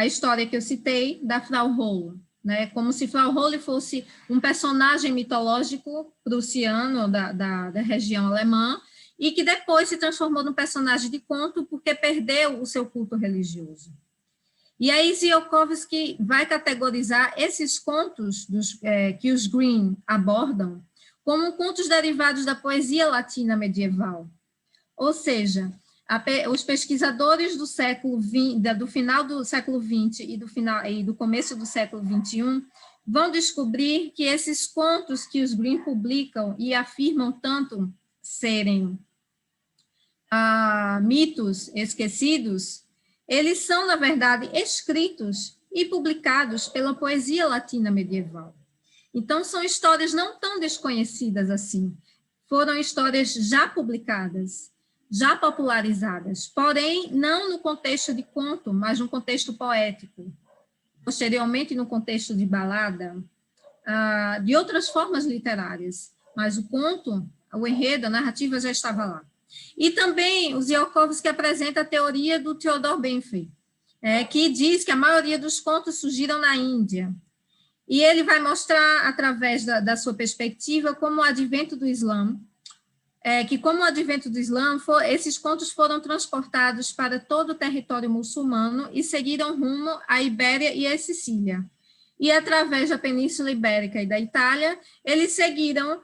história que eu citei da Frau Holle, né, como se Frau Holle fosse um personagem mitológico prussiano da região alemã, e que depois se transformou num personagem de conto porque perdeu o seu culto religioso. E aí Ziolkowski vai categorizar esses contos que os Grimm abordam como contos derivados da poesia latina medieval. Ou seja, os pesquisadores do século XX, do final do século XX e do começo do século XXI, vão descobrir que esses contos que os Grimm publicam e afirmam tanto serem mitos esquecidos, eles são, na verdade, escritos e publicados pela poesia latina medieval. Então, são histórias não tão desconhecidas assim, foram histórias já publicadas, já popularizadas, porém, não no contexto de conto, mas no contexto poético, posteriormente no contexto de balada, de outras formas literárias, mas o conto, o enredo, a narrativa já estava lá. E também o Ziolkowski apresenta a teoria do Theodor Benfey, que diz que a maioria dos contos surgiram na Índia, e ele vai mostrar, através da sua perspectiva, como o advento do Islã, esses contos foram transportados para todo o território muçulmano e seguiram rumo à Ibéria e à Sicília. E, através da Península Ibérica e da Itália, eles seguiram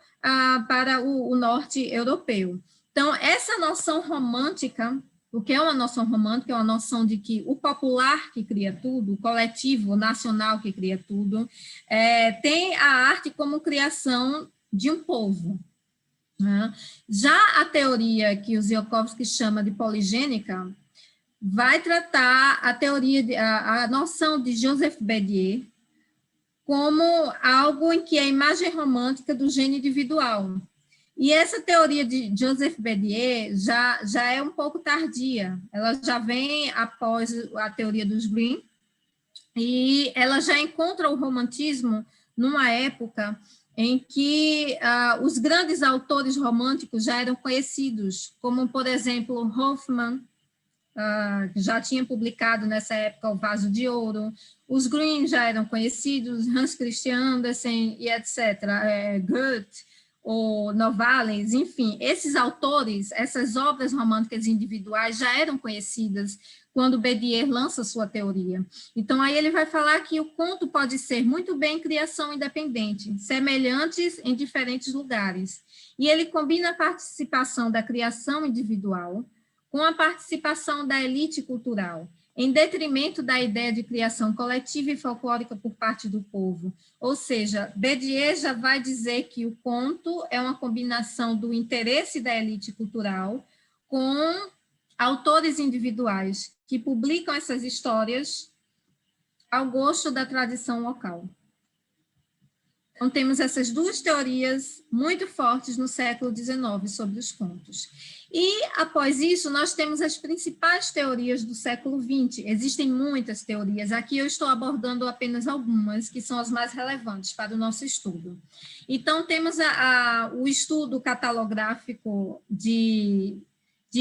para o norte europeu. Então, essa noção romântica, o que é uma noção romântica? É uma noção de que o popular que cria tudo, o coletivo, o nacional que cria tudo, tem a arte como criação de um povo. Né? Já a teoria que o Ziolkowski chama de poligênica vai tratar a noção de Joseph Bédier como algo em que a imagem romântica do gênio individual. E essa teoria de Joseph Bédier já é um pouco tardia, ela já vem após a teoria dos Grimm, e ela já encontra o romantismo numa época em que os grandes autores românticos já eram conhecidos, como, por exemplo, Hoffmann, que já tinha publicado nessa época O Vaso de Ouro, os Grimm já eram conhecidos, Hans Christian Andersen e etc., Goethe, ou Novalis, enfim, esses autores, essas obras românticas individuais já eram conhecidas quando Bédier lança sua teoria. Então, aí ele vai falar que o conto pode ser muito bem criação independente, semelhantes em diferentes lugares. E ele combina a participação da criação individual com a participação da elite cultural, em detrimento da ideia de criação coletiva e folclórica por parte do povo. Ou seja, Bédier já vai dizer que o conto é uma combinação do interesse da elite cultural com autores individuais que publicam essas histórias ao gosto da tradição local. Então, temos essas duas teorias muito fortes no século XIX sobre os contos. E, após isso, nós temos as principais teorias do século XX. Existem muitas teorias. Aqui eu estou abordando apenas algumas, que são as mais relevantes para o nosso estudo. Então, temos o estudo catalográfico de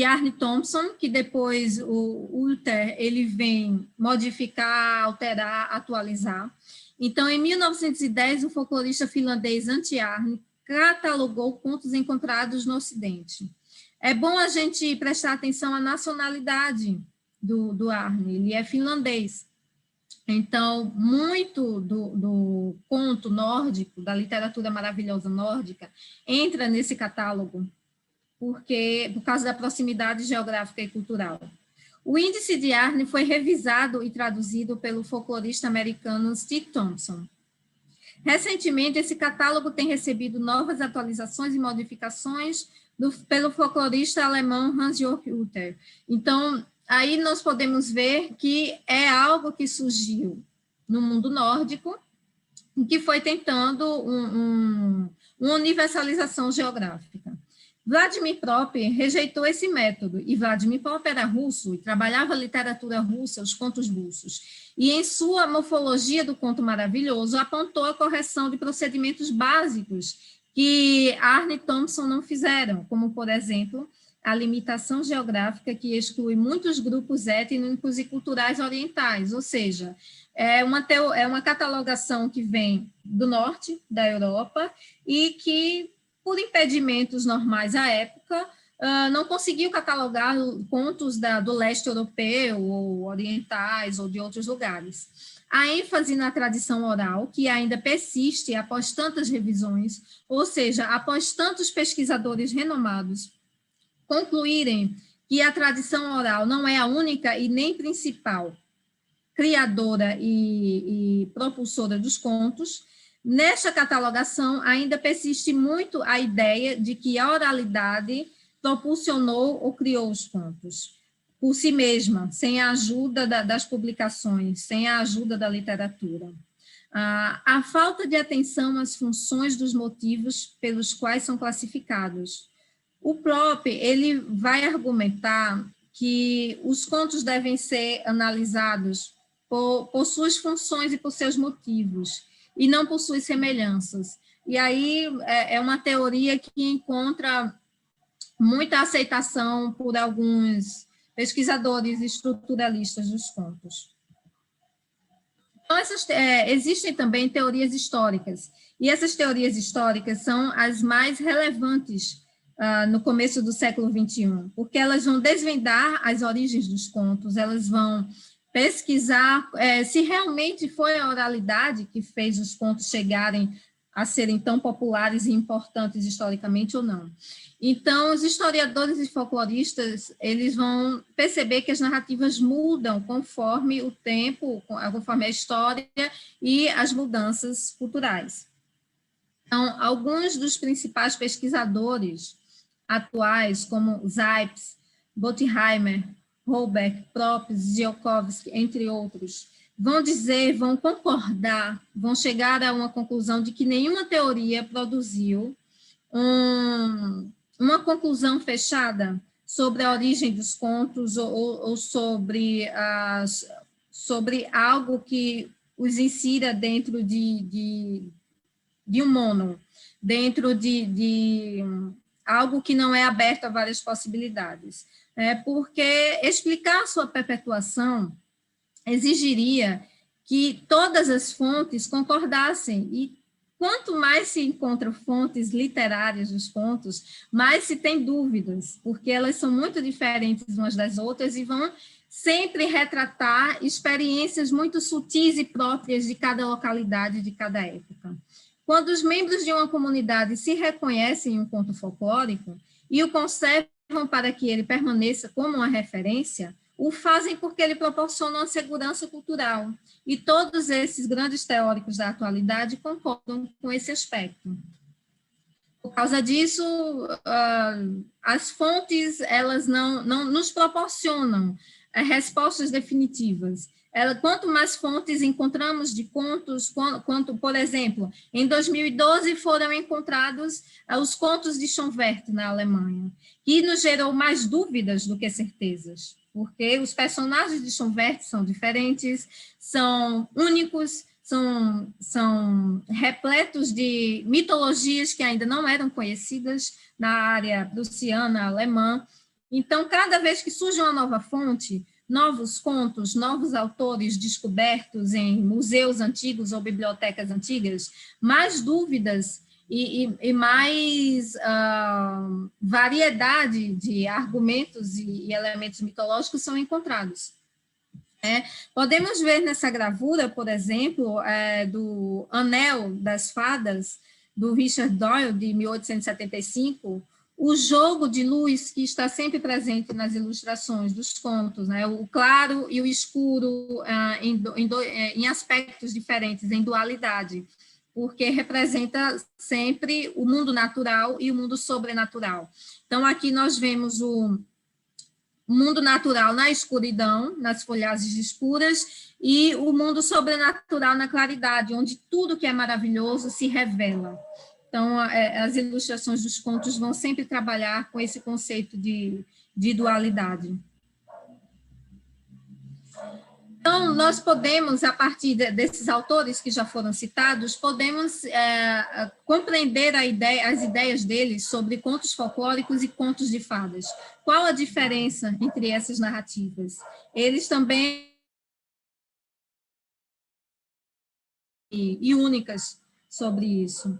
Arne Thompson, que depois o Ulter ele vem modificar, alterar, atualizar. Então, em 1910, o folclorista finlandês Antti Arne catalogou contos encontrados no Ocidente. É bom a gente prestar atenção à nacionalidade do Arne, ele é finlandês. Então, muito do conto nórdico, da literatura maravilhosa nórdica, entra nesse catálogo, por causa da proximidade geográfica e cultural. O índice de Arne foi revisado e traduzido pelo folclorista americano Steve Thompson. Recentemente, esse catálogo tem recebido novas atualizações e modificações pelo folclorista alemão Hans-Jörg Utter. Então, aí nós podemos ver que é algo que surgiu no mundo nórdico e que foi tentando uma universalização geográfica. Vladimir Proper rejeitou esse método, e Vladimir Proper era russo e trabalhava a literatura russa, os contos russos, e em sua Morfologia do Conto Maravilhoso apontou a correção de procedimentos básicos que Arne Thompson não fizeram, como, por exemplo, a limitação geográfica que exclui muitos grupos étnicos e culturais orientais, ou seja, é uma catalogação que vem do norte da Europa e que, por impedimentos normais à época, não conseguiu catalogar contos do leste europeu, ou orientais, ou de outros lugares. A ênfase na tradição oral, que ainda persiste após tantas revisões, ou seja, após tantos pesquisadores renomados concluírem que a tradição oral não é a única e nem principal criadora e propulsora dos contos, nesta catalogação ainda persiste muito a ideia de que a oralidade propulsionou ou criou os contos por si mesma, sem a ajuda das publicações, sem a ajuda da literatura. A falta de atenção às funções dos motivos pelos quais são classificados. O Proper, ele vai argumentar que os contos devem ser analisados por suas funções e por seus motivos, e não por suas semelhanças. E aí é uma teoria que encontra muita aceitação por alguns pesquisadores estruturalistas dos contos. Então, existem também teorias históricas, e essas teorias históricas são as mais relevantes no começo do século XXI, porque elas vão desvendar as origens dos contos, elas vão pesquisar se realmente foi a oralidade que fez os contos chegarem a serem tão populares e importantes historicamente ou não. Então, os historiadores e folcloristas, eles vão perceber que as narrativas mudam conforme o tempo, conforme a história e as mudanças culturais. Então, alguns dos principais pesquisadores atuais, como Zipes, Bottheimer, Holbeck, Propes, Ziolkowski, entre outros, vão concordar, vão chegar a uma conclusão de que nenhuma teoria produziu uma conclusão fechada sobre a origem dos contos ou sobre algo que os insira dentro de um mono, dentro de algo que não é aberto a várias possibilidades. Porque explicar a sua perpetuação exigiria que todas as fontes concordassem, e quanto mais se encontram fontes literárias dos contos, mais se tem dúvidas, porque elas são muito diferentes umas das outras e vão sempre retratar experiências muito sutis e próprias de cada localidade, de cada época. Quando os membros de uma comunidade se reconhecem em um conto folclórico e o conservam para que ele permaneça como uma referência, o fazem porque ele proporciona uma segurança cultural. E todos esses grandes teóricos da atualidade concordam com esse aspecto. Por causa disso, as fontes elas não nos proporcionam respostas definitivas. Quanto mais fontes encontramos de contos, quanto, por exemplo, em 2012 foram encontrados os contos de Schönwerth na Alemanha, que nos gerou mais dúvidas do que certezas, porque os personagens de Schönwerth são diferentes, são únicos, são repletos de mitologias que ainda não eram conhecidas na área prussiana, alemã. Então, cada vez que surge uma nova fonte, novos contos, novos autores descobertos em museus antigos ou bibliotecas antigas, mais dúvidas e mais variedade de argumentos e elementos mitológicos são encontrados. Podemos ver nessa gravura, por exemplo, do Anel das Fadas, do Richard Doyle, de 1875, o jogo de luz que está sempre presente nas ilustrações dos contos, né? O claro e o escuro em aspectos diferentes, em dualidade, porque representa sempre o mundo natural e o mundo sobrenatural. Então, aqui nós vemos o mundo natural na escuridão, nas folhagens escuras, e o mundo sobrenatural na claridade, onde tudo que é maravilhoso se revela. Então, as ilustrações dos contos vão sempre trabalhar com esse conceito de dualidade. Então, nós podemos, a partir desses autores que já foram citados, podemos compreender as ideias deles sobre contos folclóricos e contos de fadas. Qual a diferença entre essas narrativas? Eles também e únicas sobre isso.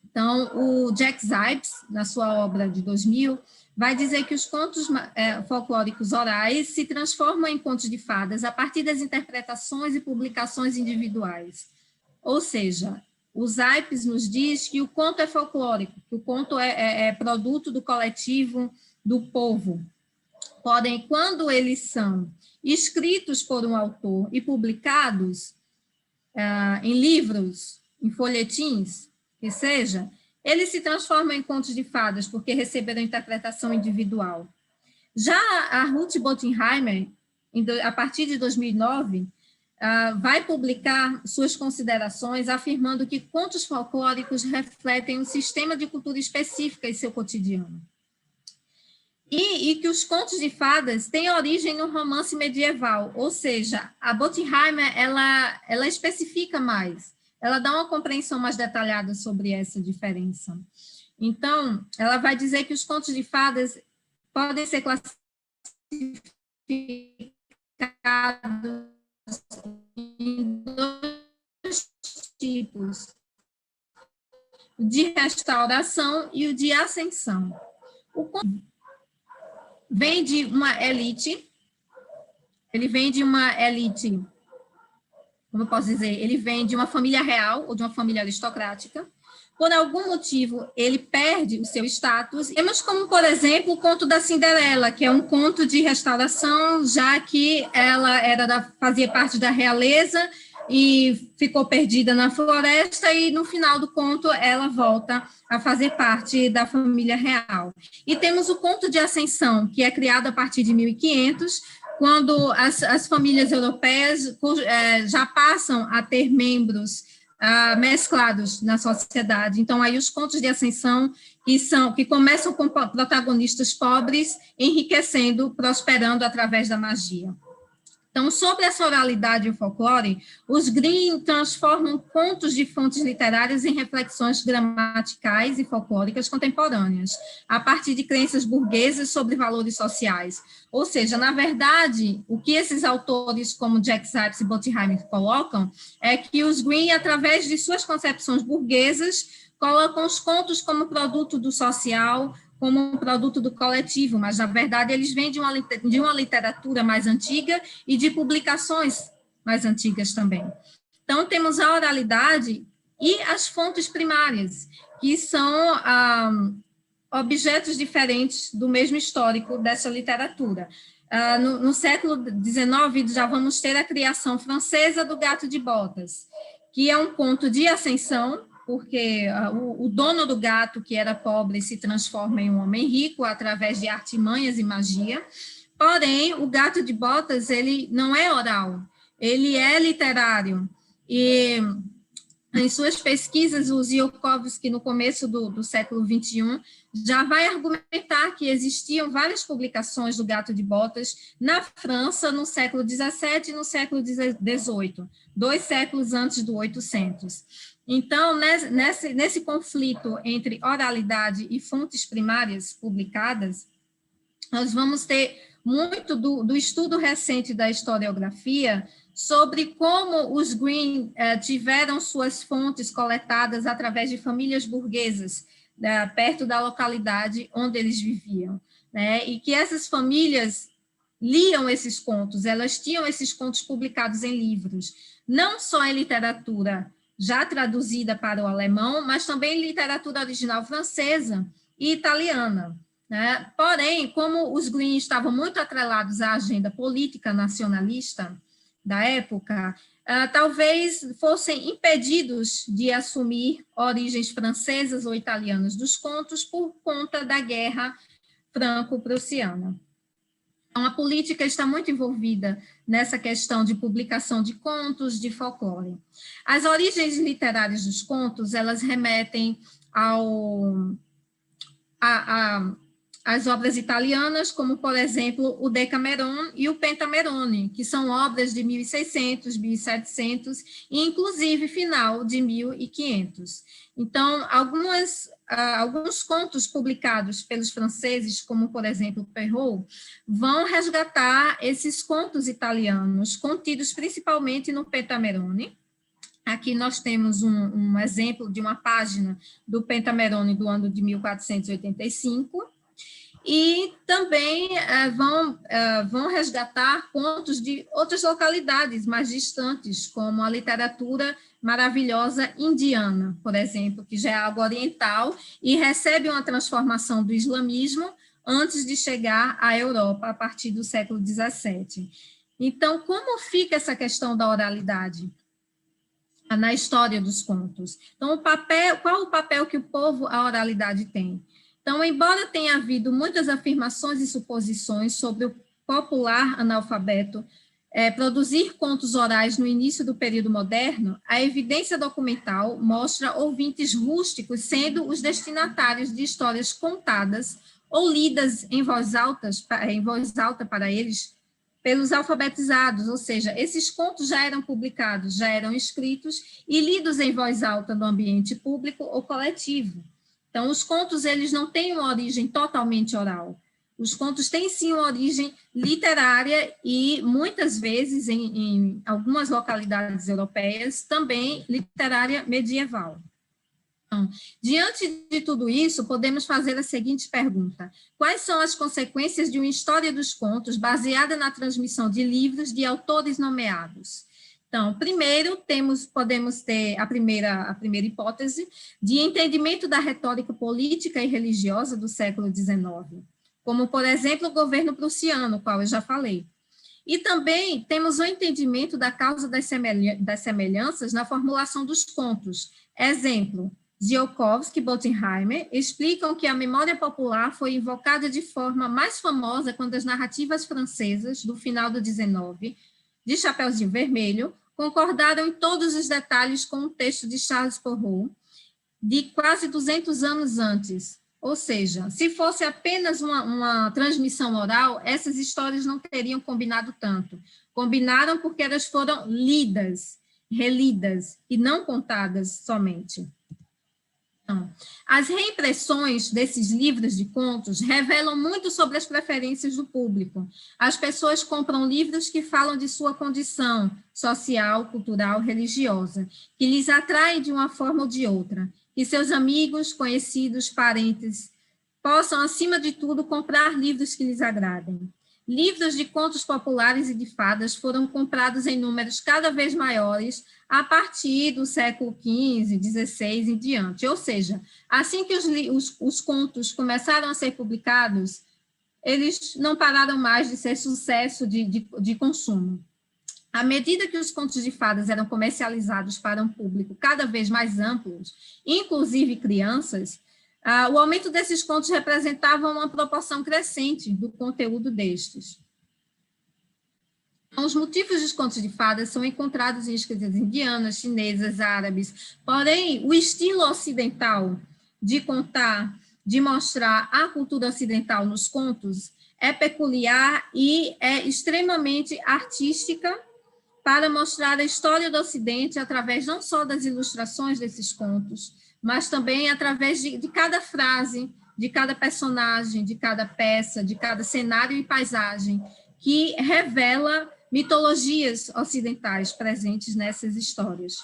Então, o Jack Zipes, na sua obra de 2000, vai dizer que os contos folclóricos orais se transformam em contos de fadas a partir das interpretações e publicações individuais. Ou seja, o Zipes nos diz que o conto é folclórico, que o conto é produto do coletivo, do povo. Porém, quando eles são escritos por um autor e publicados em livros, em folhetins, que seja, eles se transformam em contos de fadas porque receberam interpretação individual. Já a Ruth Bottenheimer, a partir de 2009, vai publicar suas considerações afirmando que contos folclóricos refletem um sistema de cultura específica em seu cotidiano. E que os contos de fadas têm origem no romance medieval, ou seja, a Bottenheimer ela especifica mais. Ela dá uma compreensão mais detalhada sobre essa diferença. Então, ela vai dizer que os contos de fadas podem ser classificados em dois tipos, o de restauração e o de ascensão. O conto vem de uma elite, como eu posso dizer, ele vem de uma família real ou de uma família aristocrática. Por algum motivo, ele perde o seu status. Temos como, por exemplo, o conto da Cinderela, que é um conto de restauração, já que ela fazia parte da realeza e ficou perdida na floresta, e no final do conto ela volta a fazer parte da família real. E temos o conto de Ascensão, que é criado a partir de 1500, quando as famílias europeias já passam a ter membros mesclados na sociedade. Então, aí os contos de ascensão, que começam com protagonistas pobres, enriquecendo, prosperando através da magia. Então, sobre essa oralidade e o folclore, os Grimm transformam contos de fontes literárias em reflexões gramaticais e folclóricas contemporâneas, a partir de crenças burguesas sobre valores sociais. Ou seja, na verdade, o que esses autores como Jack Zipes e Bottenheimer colocam é que os Grimm, através de suas concepções burguesas, colocam os contos como produto do social, como um produto do coletivo, mas, na verdade, eles vêm de uma literatura mais antiga e de publicações mais antigas também. Então, temos a oralidade e as fontes primárias, que são objetos diferentes do mesmo histórico dessa literatura. No século XIX, já vamos ter a criação francesa do Gato de Botas, que é um conto de ascensão, porque o dono do gato, que era pobre, se transforma em um homem rico através de artimanhas e magia. Porém, o Gato de Botas, ele não é oral, ele é literário. E em suas pesquisas, o Ziolkowski, no começo do século XXI, já vai argumentar que existiam várias publicações do Gato de Botas na França no século XVII e no século XVIII, 2 séculos antes do 800. Então, nesse conflito entre oralidade e fontes primárias publicadas, nós vamos ter muito do estudo recente da historiografia sobre como os Grimm tiveram suas fontes coletadas através de famílias burguesas, perto da localidade onde eles viviam, né? E que essas famílias liam esses contos, elas tinham esses contos publicados em livros, não só em literatura já traduzida para o alemão, mas também em literatura original francesa e italiana. Né? Porém, como os Grimm estavam muito atrelados à agenda política nacionalista da época, talvez fossem impedidos de assumir origens francesas ou italianas dos contos por conta da Guerra Franco-Prussiana. Então, a política está muito envolvida nessa questão de publicação de contos, de folclore. As origens literárias dos contos, elas remetem às obras italianas, como, por exemplo, o Decameron e o Pentamerone, que são obras de 1600, 1700 e, inclusive, final de 1500. Então, alguns contos publicados pelos franceses, como, por exemplo, Perrault, vão resgatar esses contos italianos, contidos principalmente no Pentamerone. Aqui nós temos um exemplo de uma página do Pentamerone do ano de 1485, e também vão resgatar contos de outras localidades mais distantes, como a literatura maravilhosa indiana, por exemplo, que já é algo oriental e recebe uma transformação do islamismo antes de chegar à Europa a partir do século XVII. Então, como fica essa questão da oralidade na história dos contos? Então, qual o papel que a oralidade tem? Então, embora tenha havido muitas afirmações e suposições sobre o popular analfabeto produzir contos orais no início do período moderno, a evidência documental mostra ouvintes rústicos sendo os destinatários de histórias contadas ou lidas em voz alta para eles pelos alfabetizados, ou seja, esses contos já eram publicados, já eram escritos e lidos em voz alta no ambiente público ou coletivo. Então, os contos, eles não têm uma origem totalmente oral. Os contos têm, sim, uma origem literária e, muitas vezes, em algumas localidades europeias, também literária medieval. Então, diante de tudo isso, podemos fazer a seguinte pergunta: quais são as consequências de uma história dos contos baseada na transmissão de livros de autores nomeados? Então, primeiro, podemos ter a primeira hipótese de entendimento da retórica política e religiosa do século XIX, como, por exemplo, o governo prussiano, qual eu já falei. E também temos o entendimento da causa das semelhanças na formulação dos contos. Exemplo, Ziolkowski e Bottenheimer explicam que a memória popular foi invocada de forma mais famosa quando as narrativas francesas do final do XIX, de Chapeuzinho Vermelho, concordaram em todos os detalhes com o texto de Charles Perrault, de quase 200 anos antes. Ou seja, se fosse apenas uma transmissão oral, essas histórias não teriam combinado tanto. Combinaram porque elas foram lidas, relidas, e não contadas somente. Então, as reimpressões desses livros de contos revelam muito sobre as preferências do público. As pessoas compram livros que falam de sua condição social, cultural, religiosa, que lhes atrai de uma forma ou de outra, que seus amigos, conhecidos, parentes possam, acima de tudo, comprar livros que lhes agradem. Livros de contos populares e de fadas foram comprados em números cada vez maiores a partir do século XV, XVI em diante. Ou seja, assim que os contos começaram a ser publicados, eles não pararam mais de ser sucesso de consumo. À medida que os contos de fadas eram comercializados para um público cada vez mais amplo, inclusive crianças, o aumento desses contos representava uma proporção crescente do conteúdo destes. Os motivos dos contos de fadas são encontrados em escritas indianas, chinesas, árabes, porém, o estilo ocidental de contar, de mostrar a cultura ocidental nos contos é peculiar e é extremamente artística para mostrar a história do Ocidente através não só das ilustrações desses contos, mas também através de cada frase, de cada personagem, de cada peça, de cada cenário e paisagem, que revela mitologias ocidentais presentes nessas histórias.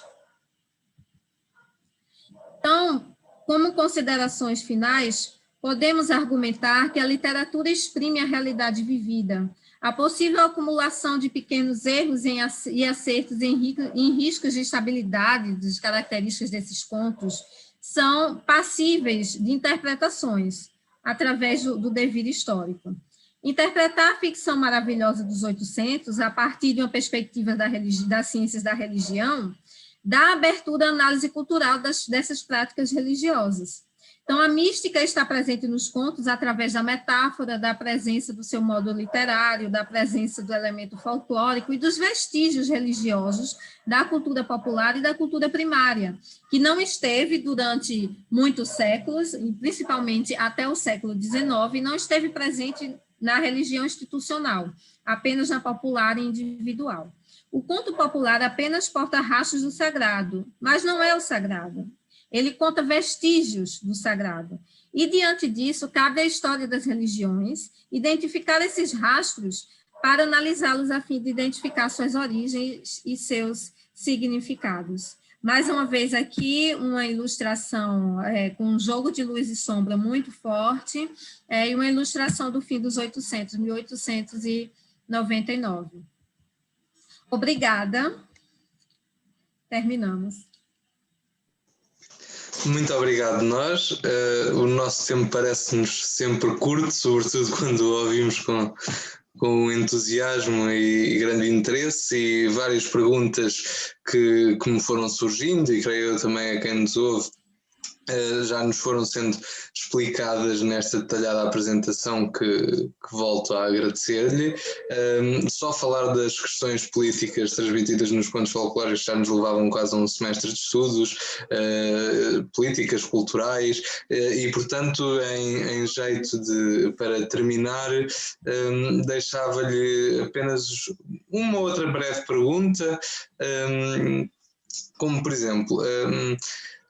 Então, como considerações finais, podemos argumentar que a literatura exprime a realidade vivida. A possível acumulação de pequenos erros e acertos em riscos de estabilidade das características desses contos são passíveis de interpretações através do devir histórico. Interpretar a ficção maravilhosa dos 800 a partir de uma perspectiva das ciências da religião dá abertura à análise cultural dessas práticas religiosas. Então, a mística está presente nos contos através da metáfora, da presença do seu modo literário, da presença do elemento folclórico e dos vestígios religiosos da cultura popular e da cultura primária, que não esteve durante muitos séculos, principalmente até o século XIX, não esteve presente na religião institucional, apenas na popular e individual. O conto popular apenas porta rastros do sagrado, mas não é o sagrado. Ele conta vestígios do sagrado. E, diante disso, cabe à história das religiões identificar esses rastros para analisá-los a fim de identificar suas origens e seus significados. Mais uma vez aqui, uma ilustração com um jogo de luz e sombra muito forte, e uma ilustração do fim dos 800, 1899. Obrigada. Terminamos. Muito obrigado nós. O nosso tempo parece-nos sempre curto, sobretudo quando o ouvimos com entusiasmo e grande interesse, e várias perguntas que me foram surgindo, e creio eu também a quem nos ouve, já nos foram sendo explicadas nesta detalhada apresentação que volto a agradecer-lhe. Só falar das questões políticas transmitidas nos contos folclóricos já nos levavam quase a um semestre de estudos, políticas, culturais, e portanto, em jeito para terminar, deixava-lhe apenas uma outra breve pergunta, como por exemplo,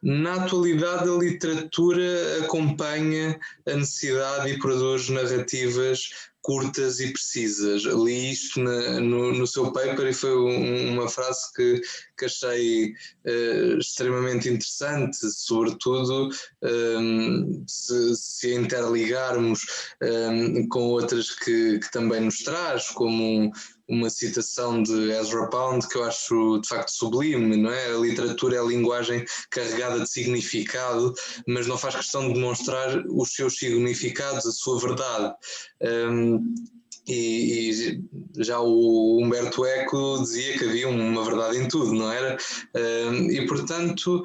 na atualidade, a literatura acompanha a necessidade e produz narrativas curtas e precisas. Li isto no seu paper e foi uma frase que achei extremamente interessante, sobretudo se interligarmos com outras que também nos traz, como uma citação de Ezra Pound que eu acho de facto sublime, não é? A literatura é a linguagem carregada de significado, mas não faz questão de demonstrar os seus significados, a sua verdade. E já o Humberto Eco dizia que havia uma verdade em tudo, não era? E portanto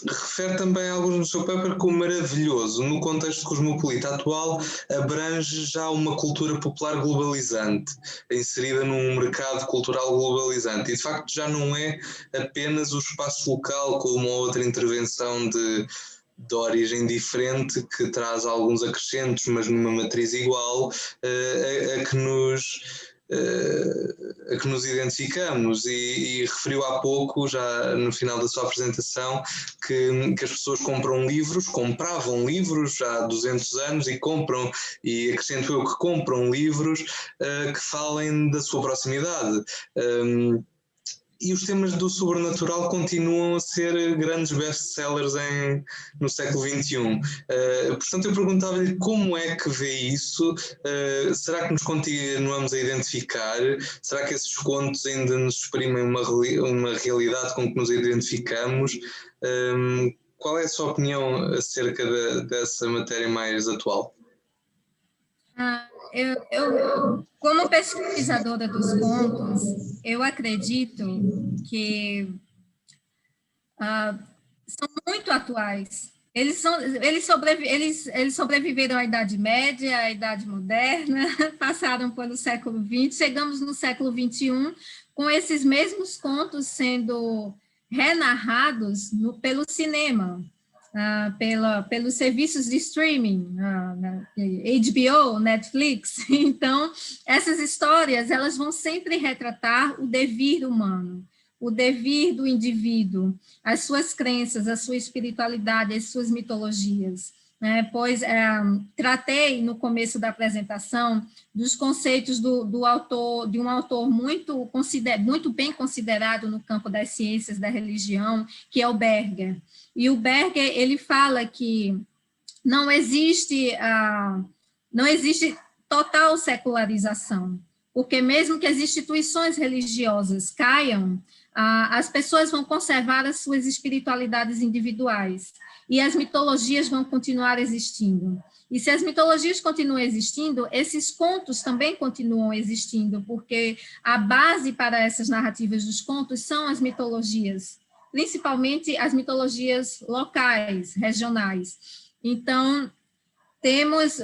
refere também alguns no seu paper como maravilhoso, no contexto cosmopolita atual, abrange já uma cultura popular globalizante, inserida num mercado cultural globalizante, e de facto já não é apenas o espaço local com uma outra intervenção de origem diferente que traz alguns acrescentos, mas numa matriz igual, a que nos a que nos identificamos, e referiu há pouco, já no final da sua apresentação, que as pessoas compravam livros já há 200 anos e compram, e acrescento eu que compram livros que falem da sua proximidade. E os temas do sobrenatural continuam a ser grandes best-sellers no século XXI. Portanto, eu perguntava-lhe como é que vê isso. Será que nos continuamos a identificar? Será que esses contos ainda nos exprimem uma realidade com que nos identificamos? Qual é a sua opinião acerca dessa matéria mais atual? Como pesquisadora dos contos, eu acredito que são muito atuais. Eles sobreviveram à Idade Média, à Idade Moderna, passaram pelo século XX, chegamos no século XXI, com esses mesmos contos sendo renarrados pelo cinema, pelos serviços de streaming, HBO, Netflix. Então, essas histórias, elas vão sempre retratar o devir humano, o devir do indivíduo, as suas crenças, a sua espiritualidade, as suas mitologias. Pois tratei no começo da apresentação dos conceitos do autor, de um autor muito bem considerado no campo das ciências da religião, que é o Berger. E o Berger, ele fala que não existe total secularização, porque mesmo que as instituições religiosas caiam, as pessoas vão conservar as suas espiritualidades individuais, e as mitologias vão continuar existindo. E se as mitologias continuam existindo, esses contos também continuam existindo, porque a base para essas narrativas dos contos são as mitologias, principalmente as mitologias locais, regionais. Então, temos,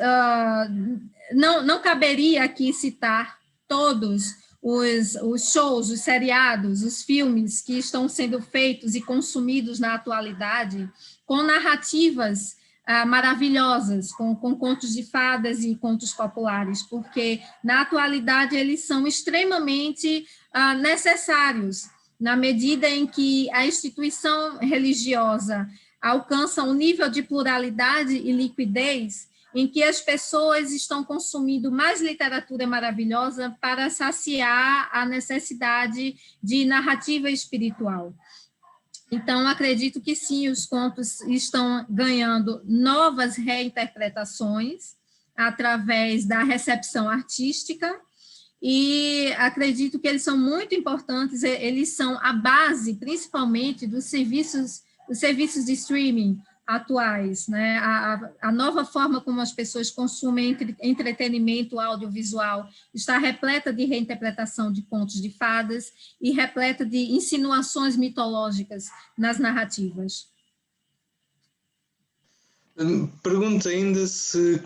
não caberia aqui citar todos os shows, os seriados, os filmes que estão sendo feitos e consumidos na atualidade, com narrativas maravilhosas, com contos de fadas e contos populares, porque na atualidade eles são extremamente necessários, na medida em que a instituição religiosa alcança um nível de pluralidade e liquidez em que as pessoas estão consumindo mais literatura maravilhosa para saciar a necessidade de narrativa espiritual. Então, acredito que sim, os contos estão ganhando novas reinterpretações através da recepção artística, e acredito que eles são muito importantes, eles são a base, principalmente, dos serviços de streaming atuais, né? A nova forma como as pessoas consumem entretenimento audiovisual está repleta de reinterpretação de contos de fadas e repleta de insinuações mitológicas nas narrativas. Pergunto ainda se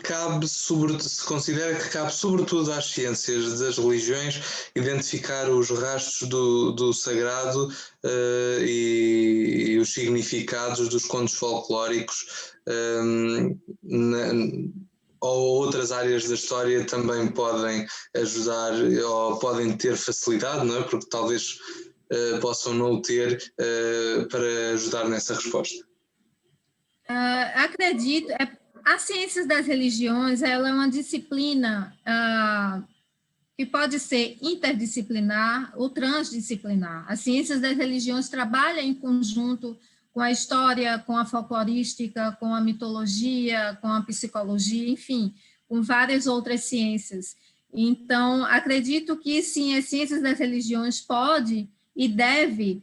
considera que cabe, sobretudo às ciências das religiões, identificar os rastros do sagrado e os significados dos contos folclóricos, ou outras áreas da história também podem ajudar ou podem ter facilidade, não é? Porque talvez possam não o ter para ajudar nessa resposta. Acredito, as ciências das religiões, ela é uma disciplina que pode ser interdisciplinar ou transdisciplinar. As ciências das religiões trabalham em conjunto com a história, com a folclorística, com a mitologia, com a psicologia, enfim, com várias outras ciências. Então, acredito que, sim, as ciências das religiões pode e deve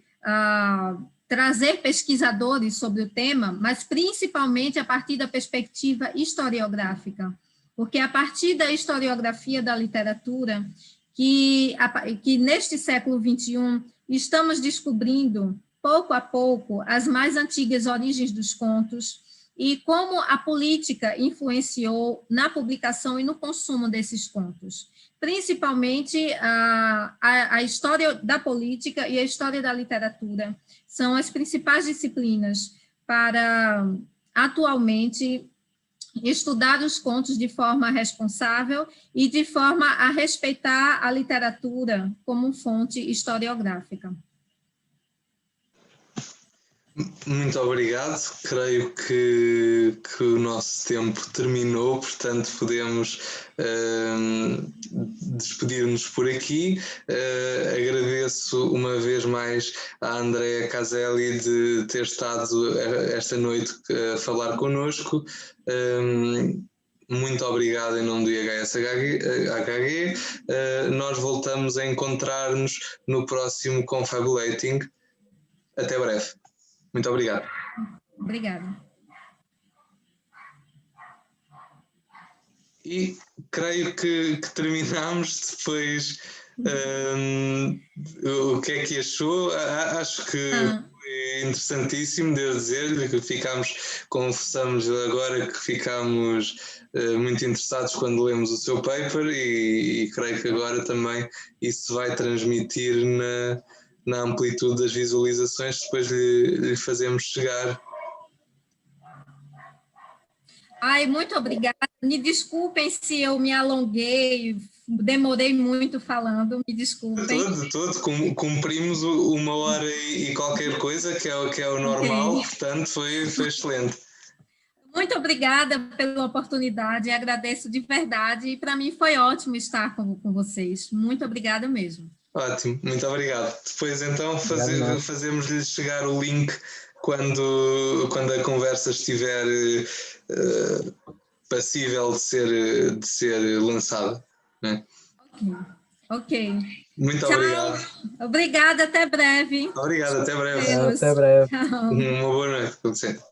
trazer pesquisadores sobre o tema, mas principalmente a partir da perspectiva historiográfica, porque a partir da historiografia da literatura, que neste século XXI estamos descobrindo, pouco a pouco, as mais antigas origens dos contos e como a política influenciou na publicação e no consumo desses contos. Principalmente a história da política e a história da literatura são as principais disciplinas para, atualmente, estudar os contos de forma responsável e de forma a respeitar a literatura como fonte historiográfica. Muito obrigado, creio que o nosso tempo terminou, portanto podemos despedir-nos por aqui. Agradeço uma vez mais à Andrea Caselli de ter estado esta noite a falar connosco. Muito obrigado em nome do IHS-HG. Nós voltamos a encontrar-nos no próximo Confabulating. Até breve. Muito obrigado. Obrigada. E creio que terminamos depois. O que é que achou? Acho que foi interessantíssimo, devo dizer-lhe que confessamos agora que ficámos muito interessados quando lemos o seu paper e creio que agora também isso vai transmitir na amplitude das visualizações que depois lhe fazemos chegar. Ai, muito obrigada. Me desculpem se eu me alonguei, demorei muito falando, me desculpem. De todo. Cumprimos 1 hora e qualquer coisa, que é o normal, portanto foi excelente. Muito obrigada pela oportunidade, agradeço de verdade, e para mim foi ótimo estar com vocês. Muito obrigada mesmo. Ótimo, muito obrigado. Depois então fazemos-lhe chegar o link quando a conversa estiver passível de ser lançada. Né? Ok. Muito obrigado. Obrigada, até breve. Obrigado, até breve. Até breve. Tchau. Uma boa noite, com licença.